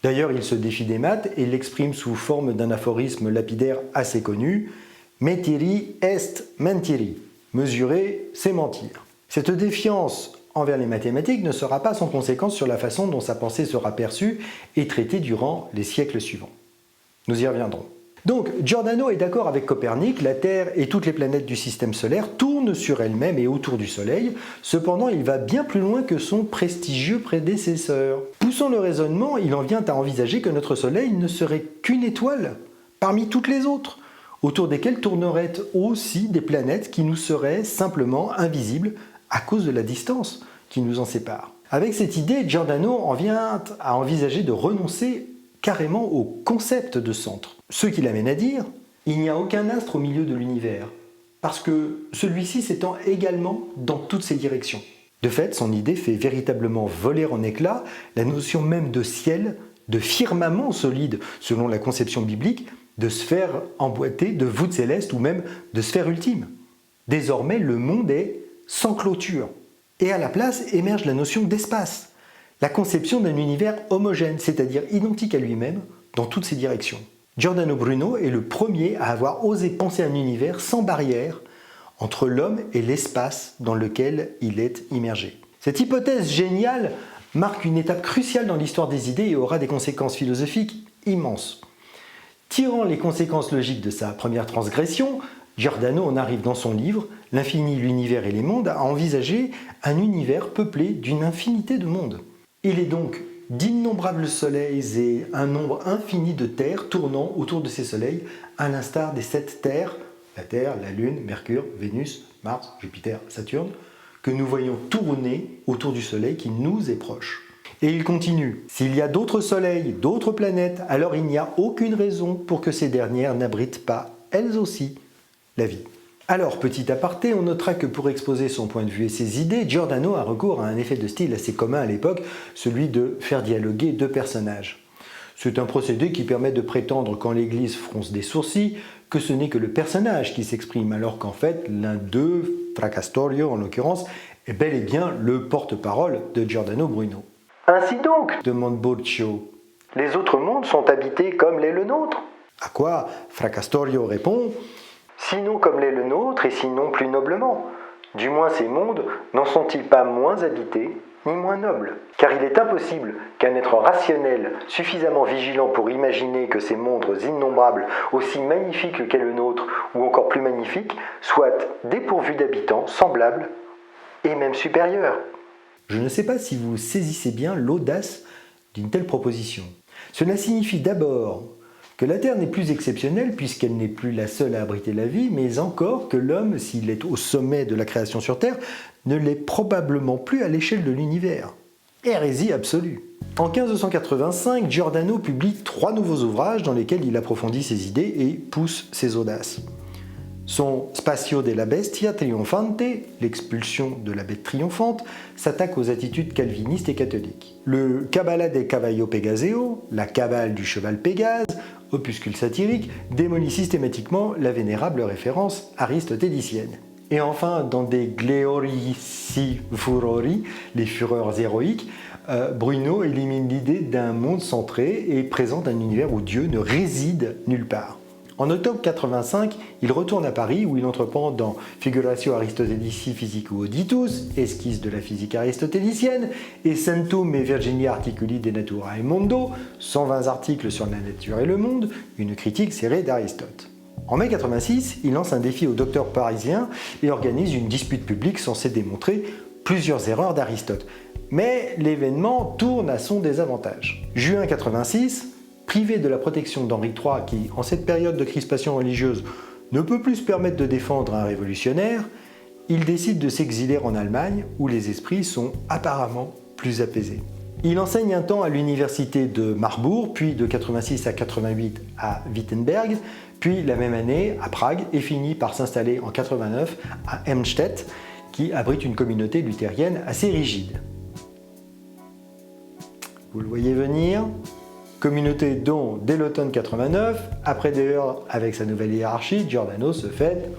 D'ailleurs, il se défie des maths et l'exprime sous forme d'un aphorisme lapidaire assez connu « Metiri est mentiri ». Mesurer, c'est mentir. Cette défiance envers les mathématiques ne sera pas sans conséquence sur la façon dont sa pensée sera perçue et traitée durant les siècles suivants. Nous y reviendrons. Donc, Giordano est d'accord avec Copernic, la Terre et toutes les planètes du système solaire tournent sur elles-mêmes et autour du Soleil. Cependant, il va bien plus loin que son prestigieux prédécesseur. Poussant le raisonnement, il en vient à envisager que notre Soleil ne serait qu'une étoile parmi toutes les autres, autour desquelles tourneraient aussi des planètes qui nous seraient simplement invisibles à cause de la distance qui nous en sépare. Avec cette idée, Giordano en vient à envisager de renoncer carrément au concept de centre. Ce qui l'amène à dire, il n'y a aucun astre au milieu de l'univers, parce que celui-ci s'étend également dans toutes ses directions. De fait, son idée fait véritablement voler en éclats la notion même de ciel, de firmament solide selon la conception biblique, de sphère emboîtée, de voûte céleste ou même de sphère ultime. Désormais, le monde est sans clôture. Et à la place émerge la notion d'espace, la conception d'un univers homogène, c'est-à-dire identique à lui-même dans toutes ses directions. Giordano Bruno est le premier à avoir osé penser un univers sans barrière entre l'homme et l'espace dans lequel il est immergé. Cette hypothèse géniale marque une étape cruciale dans l'histoire des idées et aura des conséquences philosophiques immenses. Tirant les conséquences logiques de sa première transgression, Giordano en arrive dans son livre « L'infini, l'univers et les mondes » à envisager un univers peuplé d'une infinité de mondes. Il est donc d'innombrables soleils et un nombre infini de terres tournant autour de ces soleils, à l'instar des 7 terres, la Terre, la Lune, Mercure, Vénus, Mars, Jupiter, Saturne, que nous voyons tourner autour du Soleil qui nous est proche. Et il continue, s'il y a d'autres soleils, d'autres planètes, alors il n'y a aucune raison pour que ces dernières n'abritent pas, elles aussi, la vie. Alors, petit aparté, on notera que pour exposer son point de vue et ses idées, Giordano a recours à un effet de style assez commun à l'époque, celui de faire dialoguer 2 personnages. C'est un procédé qui permet de prétendre, quand l'Église fronce des sourcils, que ce n'est que le personnage qui s'exprime, alors qu'en fait, l'un d'eux, Fracastorio en l'occurrence, est bel et bien le porte-parole de Giordano Bruno. Ainsi donc, demande Boccio, les autres mondes sont habités comme l'est le nôtre. À quoi Fracastorio répond, sinon comme l'est le nôtre et sinon plus noblement. Du moins ces mondes n'en sont-ils pas moins habités ni moins nobles. Car il est impossible qu'un être rationnel, suffisamment vigilant pour imaginer que ces mondes innombrables, aussi magnifiques qu'est le nôtre, ou encore plus magnifiques, soient dépourvus d'habitants semblables et même supérieurs. Je ne sais pas si vous saisissez bien l'audace d'une telle proposition. Cela signifie d'abord que la Terre n'est plus exceptionnelle puisqu'elle n'est plus la seule à abriter la vie, mais encore que l'homme, s'il est au sommet de la création sur Terre, ne l'est probablement plus à l'échelle de l'univers. Hérésie absolue. En 1585, Giordano publie 3 nouveaux ouvrages dans lesquels il approfondit ses idées et pousse ses audaces. Son Spatio della Bestia Trionfante, l'expulsion de la bête triomphante, s'attaque aux attitudes calvinistes et catholiques. Le Cabala del Cavallo Pegaseo, la cabale du cheval Pégase, opuscule satirique, démolit systématiquement la vénérable référence aristotélicienne. Et enfin, dans des Glorici Furori, les fureurs héroïques, Bruno élimine l'idée d'un monde centré et présente un univers où Dieu ne réside nulle part. En octobre 85, il retourne à Paris où il entreprend dans Figuratio Aristotelici Physico Auditus, esquisse de la physique aristotélicienne, et Centum et Virginia Articuli de Naturae Mondo, 120 articles sur la nature et le monde, une critique serrée d'Aristote. En mai 86, il lance un défi aux docteurs parisiens et organise une dispute publique censée démontrer plusieurs erreurs d'Aristote. Mais l'événement tourne à son désavantage. Juin 86, privé de la protection d'Henri III qui, en cette période de crispation religieuse, ne peut plus se permettre de défendre un révolutionnaire, il décide de s'exiler en Allemagne où les esprits sont apparemment plus apaisés. Il enseigne un temps à l'université de Marbourg, puis de 86 à 88 à Wittenberg, puis la même année à Prague et finit par s'installer en 89 à Helmstedt, qui abrite une communauté luthérienne assez rigide. Vous le voyez venir ? Communauté dont, dès l'automne 89, après des heures avec sa nouvelle hiérarchie, Giordano se fait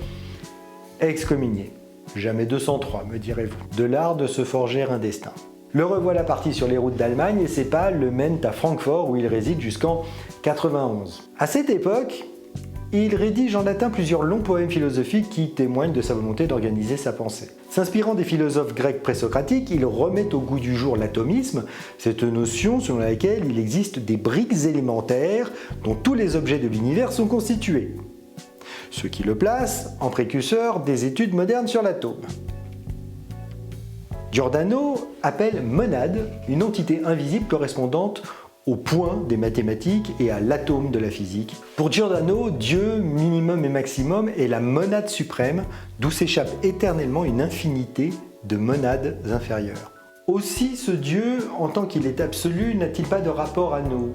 excommunier. Jamais 203, me direz-vous. De l'art de se forger un destin. Le revoilà parti sur les routes d'Allemagne et ses pas le mènent à Francfort où il réside jusqu'en 91. À cette époque, il rédige en latin plusieurs longs poèmes philosophiques qui témoignent de sa volonté d'organiser sa pensée. S'inspirant des philosophes grecs présocratiques, il remet au goût du jour l'atomisme, cette notion selon laquelle il existe des briques élémentaires dont tous les objets de l'univers sont constitués, ce qui le place en précurseur des études modernes sur l'atome. Giordano appelle monade une entité invisible correspondante au point des mathématiques et à l'atome de la physique. Pour Giordano, Dieu, minimum et maximum, est la monade suprême, d'où s'échappe éternellement une infinité de monades inférieures. Aussi, ce Dieu, en tant qu'il est absolu, n'a-t-il pas de rapport à nous ?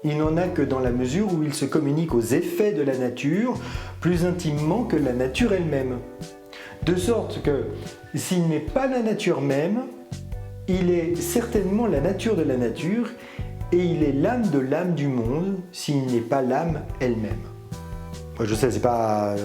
Il n'en a que dans la mesure où il se communique aux effets de la nature plus intimement que la nature elle-même. De sorte que, s'il n'est pas la nature même, il est certainement la nature de la nature, et il est l'âme de l'âme du monde s'il n'est pas l'âme elle-même. Je sais, c'est pas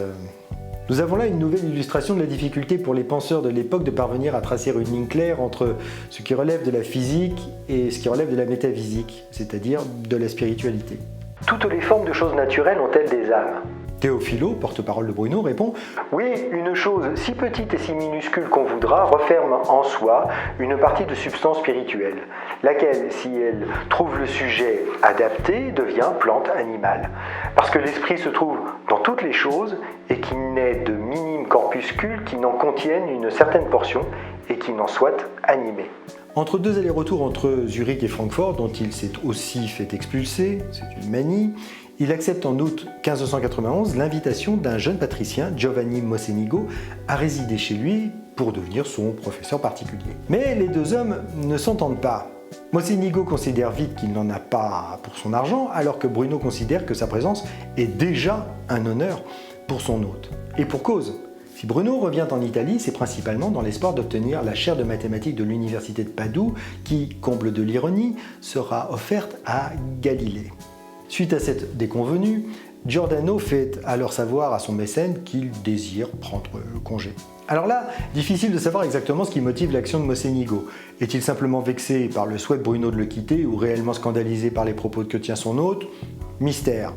Nous avons là une nouvelle illustration de la difficulté pour les penseurs de l'époque de parvenir à tracer une ligne claire entre ce qui relève de la physique et ce qui relève de la métaphysique, c'est-à-dire de la spiritualité. Toutes les formes de choses naturelles ont-elles des âmes ? Théophilo, porte-parole de Bruno, répond « Oui, une chose si petite et si minuscule qu'on voudra referme en soi une partie de substance spirituelle, laquelle, si elle trouve le sujet adapté, devient plante animale. Parce que l'esprit se trouve dans toutes les choses et qu'il n'est de minimes corpuscules qui n'en contiennent une certaine portion et qui n'en soient animés. » Entre deux allers-retours entre Zurich et Francfort, dont il s'est aussi fait expulser, c'est une manie, il accepte en août 1591 l'invitation d'un jeune patricien, Giovanni Mocenigo, à résider chez lui pour devenir son professeur particulier. Mais les deux hommes ne s'entendent pas. Mocenigo considère vite qu'il n'en a pas pour son argent, alors que Bruno considère que sa présence est déjà un honneur pour son hôte. Et pour cause. Si Bruno revient en Italie, c'est principalement dans l'espoir d'obtenir la chaire de mathématiques de l'université de Padoue, qui, comble de l'ironie, sera offerte à Galilée. Suite à cette déconvenue, Giordano fait alors savoir à son mécène qu'il désire prendre congé. Alors là, difficile de savoir exactement ce qui motive l'action de Mocenigo. Est-il simplement vexé par le souhait de Bruno de le quitter ou réellement scandalisé par les propos que tient son hôte ? Mystère.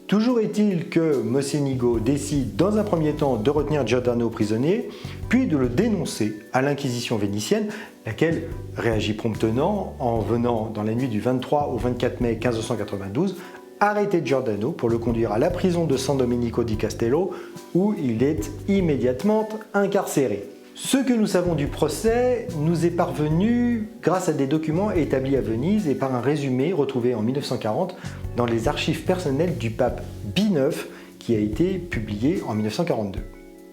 Toujours est-il que Mocenigo décide dans un premier temps de retenir Giordano prisonnier, puis de le dénoncer à l'Inquisition vénitienne, laquelle réagit promptement en venant dans la nuit du 23 au 24 mai 1592 arrêter Giordano pour le conduire à la prison de San Domenico di Castello où il est immédiatement incarcéré. Ce que nous savons du procès nous est parvenu grâce à des documents établis à Venise et par un résumé retrouvé en 1940 dans les archives personnelles du pape Pie IX qui a été publié en 1942.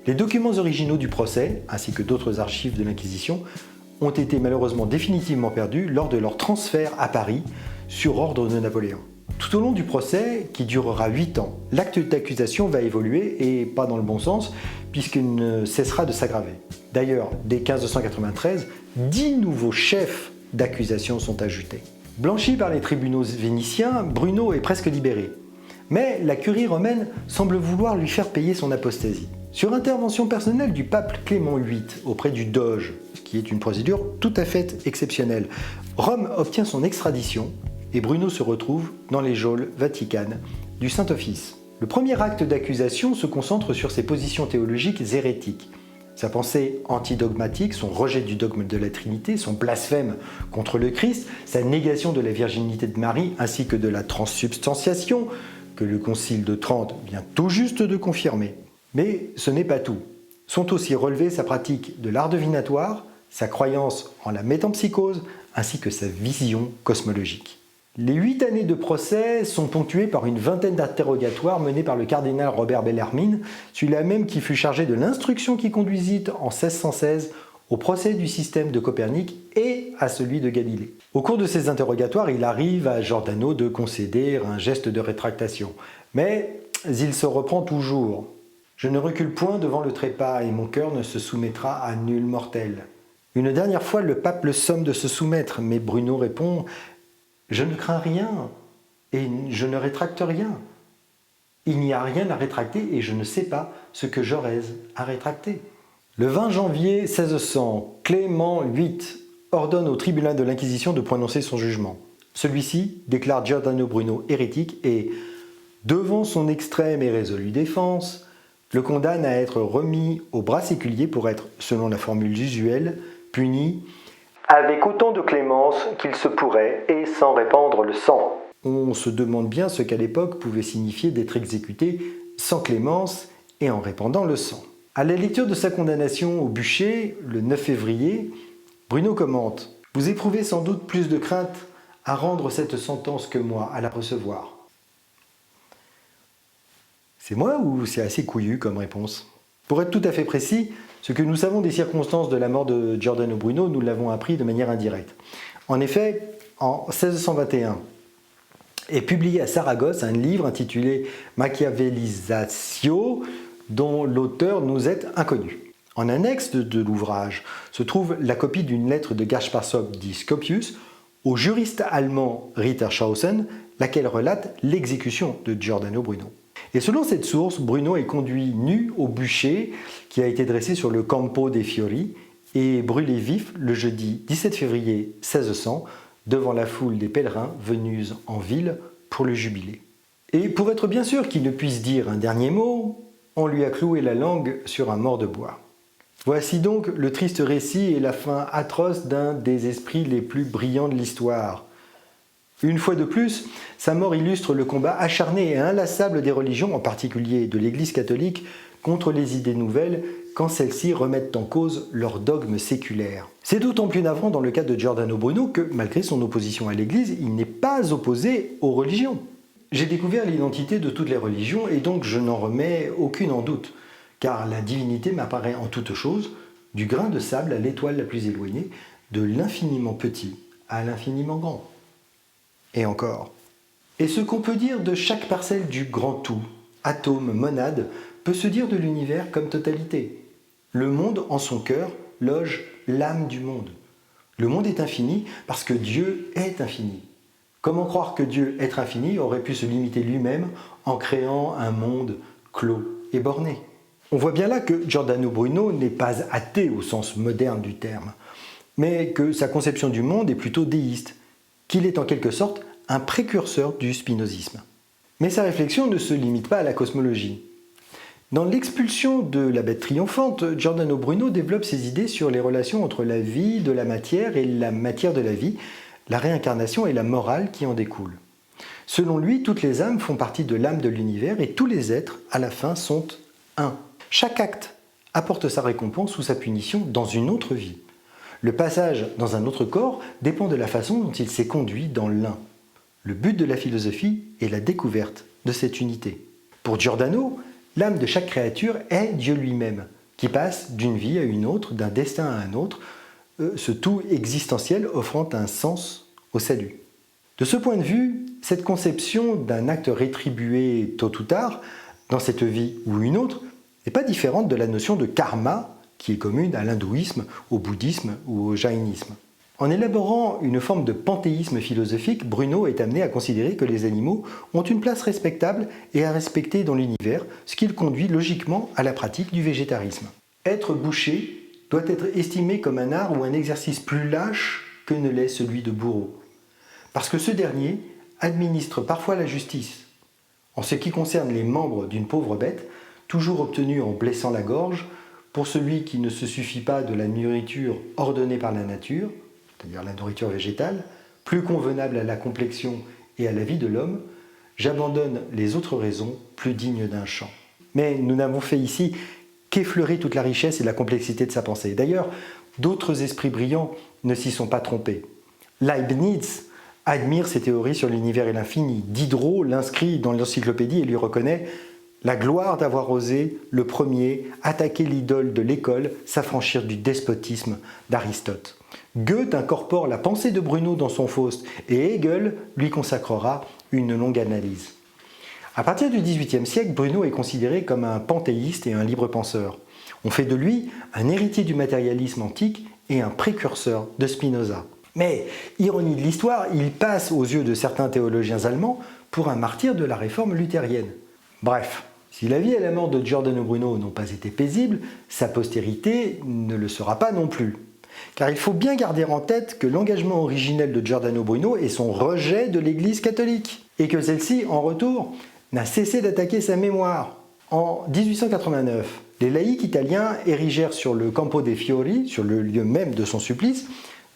Les documents originaux du procès, ainsi que d'autres archives de l'Inquisition, ont été malheureusement définitivement perdus lors de leur transfert à Paris sur ordre de Napoléon. Tout au long du procès, qui durera 8 ans, l'acte d'accusation va évoluer et pas dans le bon sens, puisqu'il ne cessera de s'aggraver. D'ailleurs, dès 1593, 10 nouveaux chefs d'accusation sont ajoutés. Blanchi par les tribunaux vénitiens, Bruno est presque libéré. Mais la curie romaine semble vouloir lui faire payer son apostasie. Sur intervention personnelle du pape Clément VIII auprès du doge, ce qui est une procédure tout à fait exceptionnelle, Rome obtient son extradition et Bruno se retrouve dans les geôles vaticanes du Saint-Office. Le premier acte d'accusation se concentre sur ses positions théologiques hérétiques. Sa pensée antidogmatique, son rejet du dogme de la Trinité, son blasphème contre le Christ, sa négation de la virginité de Marie ainsi que de la transsubstantiation, que le Concile de Trente vient tout juste de confirmer. Mais ce n'est pas tout. Sont aussi relevés sa pratique de l'art divinatoire, sa croyance en la métempsychose, ainsi que sa vision cosmologique. Les 8 années de procès sont ponctuées par une vingtaine d'interrogatoires menés par le cardinal Robert Bellarmine, celui-là même qui fut chargé de l'instruction qui conduisit en 1616 au procès du système de Copernic et à celui de Galilée. Au cours de ces interrogatoires, il arrive à Giordano de concéder un geste de rétractation. Mais il se reprend toujours. « Je ne recule point devant le trépas et mon cœur ne se soumettra à nul mortel. » Une dernière fois, le pape le somme de se soumettre, mais Bruno répond « Je ne crains rien et je ne rétracte rien. Il n'y a rien à rétracter et je ne sais pas ce que j'aurais à rétracter. » Le 20 janvier 1600, Clément VIII ordonne au tribunal de l'Inquisition de prononcer son jugement. Celui-ci déclare Giordano Bruno hérétique et, devant son extrême et résolue défense, le condamne à être remis au bras séculier pour être, selon la formule usuelle, puni avec autant de clémence qu'il se pourrait et sans répandre le sang. On se demande bien ce qu'à l'époque pouvait signifier d'être exécuté sans clémence et en répandant le sang. À la lecture de sa condamnation au bûcher, le 9 février, Bruno commente « Vous éprouvez sans doute plus de crainte à rendre cette sentence que moi à la recevoir. » C'est moi ou c'est assez couillu comme réponse ? Pour être tout à fait précis, ce que nous savons des circonstances de la mort de Giordano Bruno, nous l'avons appris de manière indirecte. En effet, en 1621, est publié à Saragosse un livre intitulé Machiavellisatio, dont l'auteur nous est inconnu. En annexe de l'ouvrage se trouve la copie d'une lettre de Gaspar di Scopius au juriste allemand Rittershausen, laquelle relate l'exécution de Giordano Bruno. Et selon cette source, Bruno est conduit nu au bûcher qui a été dressé sur le Campo dei Fiori et brûlé vif le jeudi 17 février 1600 devant la foule des pèlerins venus en ville pour le jubilé. Et pour être bien sûr qu'il ne puisse dire un dernier mot, on lui a cloué la langue sur un mort de bois. Voici donc le triste récit et la fin atroce d'un des esprits les plus brillants de l'histoire. Une fois de plus, sa mort illustre le combat acharné et inlassable des religions, en particulier de l'Église catholique, contre les idées nouvelles quand celles-ci remettent en cause leurs dogmes séculaires. C'est d'autant plus navrant dans le cas de Giordano Bruno que, malgré son opposition à l'Église, il n'est pas opposé aux religions. J'ai découvert l'identité de toutes les religions et donc je n'en remets aucune en doute, car la divinité m'apparaît en toute chose, du grain de sable à l'étoile la plus éloignée, de l'infiniment petit à l'infiniment grand. Et encore. Et ce qu'on peut dire de chaque parcelle du grand tout, atome, monade, peut se dire de l'univers comme totalité. Le monde, en son cœur, loge l'âme du monde. Le monde est infini parce que Dieu est infini. Comment croire que Dieu, être infini, aurait pu se limiter lui-même en créant un monde clos et borné? On voit bien là que Giordano Bruno n'est pas athée au sens moderne du terme, mais que sa conception du monde est plutôt déiste, qu'il est en quelque sorte un précurseur du spinozisme. Mais sa réflexion ne se limite pas à la cosmologie. Dans l'expulsion de la bête triomphante, Giordano Bruno développe ses idées sur les relations entre la vie de la matière et la matière de la vie, la réincarnation et la morale qui en découle. Selon lui, toutes les âmes font partie de l'âme de l'univers et tous les êtres, à la fin, sont un. Chaque acte apporte sa récompense ou sa punition dans une autre vie. Le passage dans un autre corps dépend de la façon dont il s'est conduit dans l'un. Le but de la philosophie est la découverte de cette unité. Pour Giordano, l'âme de chaque créature est Dieu lui-même, qui passe d'une vie à une autre, d'un destin à un autre, ce tout existentiel offrant un sens au salut. De ce point de vue, cette conception d'un acte rétribué tôt ou tard, dans cette vie ou une autre, n'est pas différente de la notion de karma qui est commune à l'hindouisme, au bouddhisme ou au jaïnisme. En élaborant une forme de panthéisme philosophique, Bruno est amené à considérer que les animaux ont une place respectable et à respecter dans l'univers, ce qui le conduit logiquement à la pratique du végétarisme. Être boucher doit être estimé comme un art ou un exercice plus lâche que ne l'est celui de bourreau, parce que ce dernier administre parfois la justice. En ce qui concerne les membres d'une pauvre bête, toujours obtenus en blessant la gorge, pour celui qui ne se suffit pas de la nourriture ordonnée par la nature, c'est-à-dire la nourriture végétale, plus convenable à la complexion et à la vie de l'homme, j'abandonne les autres raisons plus dignes d'un chant. Mais nous n'avons fait ici qu'effleurer toute la richesse et la complexité de sa pensée. D'ailleurs, d'autres esprits brillants ne s'y sont pas trompés. Leibniz admire ses théories sur l'univers et l'infini. Diderot l'inscrit dans l'encyclopédie et lui reconnaît la gloire d'avoir osé, le premier, attaquer l'idole de l'école, s'affranchir du despotisme d'Aristote. Goethe incorpore la pensée de Bruno dans son Faust et Hegel lui consacrera une longue analyse. À partir du XVIIIe siècle, Bruno est considéré comme un panthéiste et un libre penseur. On fait de lui un héritier du matérialisme antique et un précurseur de Spinoza. Mais, ironie de l'histoire, il passe aux yeux de certains théologiens allemands pour un martyr de la réforme luthérienne. Bref, si la vie et la mort de Giordano Bruno n'ont pas été paisibles, sa postérité ne le sera pas non plus. Car il faut bien garder en tête que l'engagement originel de Giordano Bruno est son rejet de l'Église catholique, et que celle-ci, en retour, n'a cessé d'attaquer sa mémoire. En 1889, les laïcs italiens érigèrent sur le Campo dei Fiori, sur le lieu même de son supplice,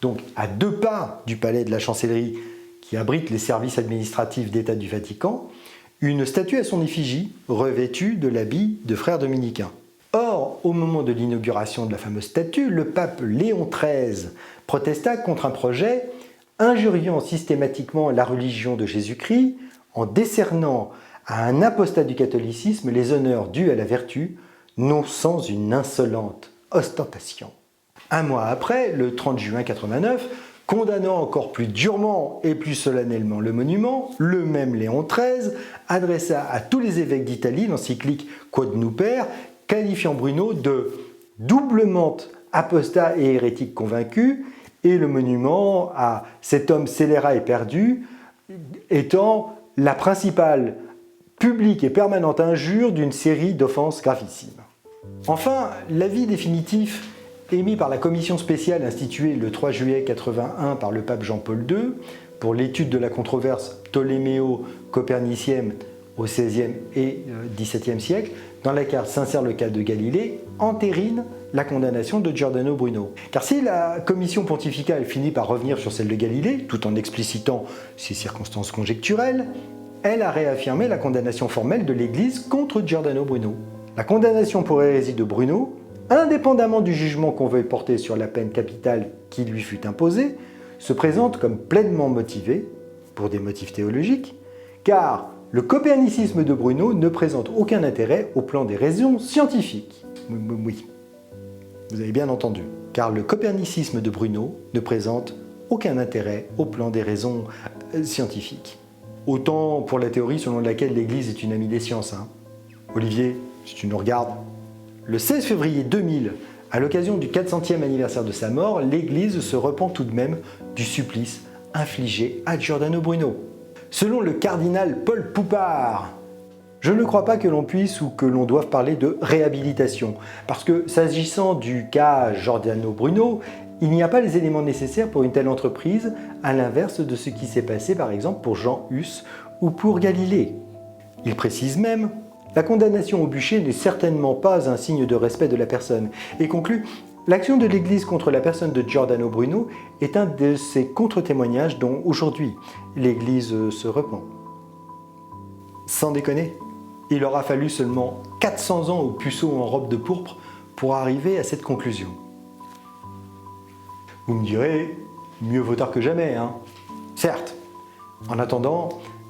donc à 2 pas du palais de la Chancellerie qui abrite les services administratifs d'État du Vatican, une statue à son effigie revêtue de l'habit de frère dominicain. Or, au moment de l'inauguration de la fameuse statue, le pape Léon XIII protesta contre un projet injuriant systématiquement la religion de Jésus-Christ en décernant à un apostat du catholicisme les honneurs dus à la vertu, non sans une insolente ostentation. Un mois après, le 30 juin 89, condamnant encore plus durement et plus solennellement le monument, le même Léon XIII adressa à tous les évêques d'Italie l'encyclique Quod Nuper, qualifiant Bruno de doublement apostat et hérétique convaincu, et le monument à cet homme scélérat et perdu étant la principale publique et permanente injure d'une série d'offenses gravissimes. Enfin, l'avis définitif émis par la commission spéciale instituée le 3 juillet 81 par le pape Jean-Paul II pour l'étude de la controverse ptoléméo-copernicienne au XVIe et XVIIe siècle, dans laquelle s'insère le cas de Galilée, entérine la condamnation de Giordano Bruno. Car si la commission pontificale finit par revenir sur celle de Galilée, tout en explicitant ses circonstances conjecturelles, elle a réaffirmé la condamnation formelle de l'Église contre Giordano Bruno. La condamnation pour hérésie de Bruno, indépendamment du jugement qu'on veuille porter sur la peine capitale qui lui fut imposée, se présente comme pleinement motivée, pour des motifs théologiques, car le copernicisme de Bruno ne présente aucun intérêt au plan des raisons scientifiques. Oui, vous avez bien entendu, car le copernicisme de Bruno ne présente aucun intérêt au plan des raisons scientifiques. Autant pour la théorie selon laquelle l'Église est une amie des sciences. Olivier, si tu nous regardes, le 16 février 2000, à l'occasion du 400e anniversaire de sa mort, l'Église se repent tout de même du supplice infligé à Giordano Bruno. Selon le cardinal Paul Poupart, je ne crois pas que l'on puisse ou que l'on doive parler de réhabilitation, parce que s'agissant du cas Giordano Bruno, il n'y a pas les éléments nécessaires pour une telle entreprise, à l'inverse de ce qui s'est passé par exemple pour Jean Hus ou pour Galilée. Il précise même: la condamnation au bûcher n'est certainement pas un signe de respect de la personne, et conclut: l'action de l'Église contre la personne de Giordano Bruno est un de ces contre-témoignages dont aujourd'hui l'Église se repent. Sans déconner, il aura fallu seulement 400 ans aux puceaux en robe de pourpre pour arriver à cette conclusion. Vous me direz, mieux vaut tard que jamais, hein. Certes. En attendant,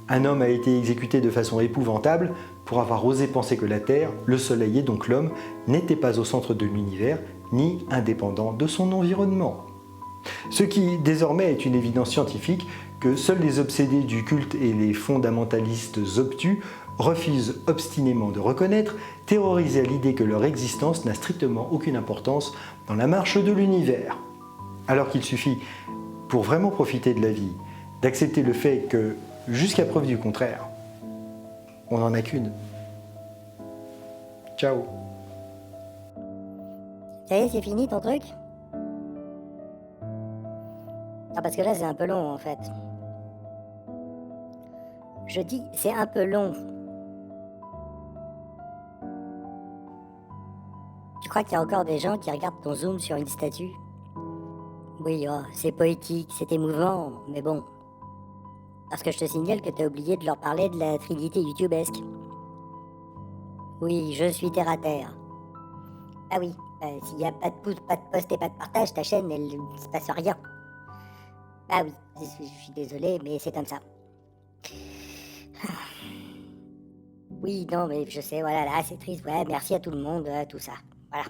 un homme a été exécuté de façon épouvantable pour avoir osé penser que la Terre, le Soleil et donc l'homme n'étaient pas au centre de l'univers, ni indépendants de son environnement. Ce qui, désormais, est une évidence scientifique que seuls les obsédés du culte et les fondamentalistes obtus refusent obstinément de reconnaître, terrorisés à l'idée que leur existence n'a strictement aucune importance dans la marche de l'univers. Alors qu'il suffit, pour vraiment profiter de la vie, d'accepter le fait que, jusqu'à preuve du contraire, on n'en a qu'une. Ciao. Ça y est, c'est fini ton truc? Ah, parce que là, c'est un peu long, en fait. Je dis, c'est un peu long. Tu crois qu'il y a encore des gens qui regardent ton zoom sur une statue? Oui, oh, c'est poétique, c'est émouvant, mais bon. Parce que je te signale que t'as oublié de leur parler de la trinité youtubesque. Oui, je suis terre à terre. Ah oui, s'il n'y a pas de pouce, pas de post et pas de partage, ta chaîne, elle ne se passe rien. Ah oui, je suis désolé, mais c'est comme ça. Oui, non, mais je sais, voilà, là, c'est triste. Ouais, merci à tout le monde, tout ça. Voilà.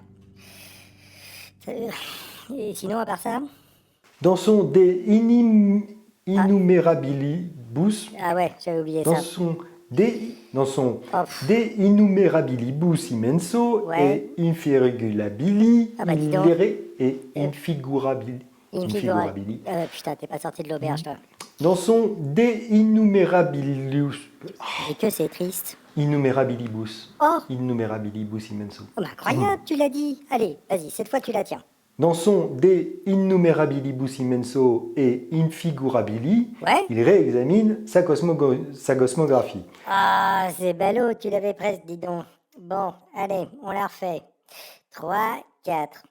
Et sinon, à part ça? Dans son De Innumerabilibus, Ah ouais, j'avais oublié ça. dans son De Innumerabilibus immenso Ouais. et Infigurabili Ah bah, dis donc. et Infigurabili. Infigurabili. Putain, t'es pas sorti de l'auberge, toi. Dans son De Innumerabilibus, Et que c'est triste. Innumerabilibus, Oh, Innumerabilibus immenso. oh bah, incroyable, tu l'as dit. Allez, vas-y, cette fois tu la tiens. Dans son De Innumerabilibus immenso et Infigurabili, Ouais. il réexamine sa cosmographie. Ah, c'est ballot, tu l'avais presque, dis donc. Bon, allez, on la refait. 3, 4.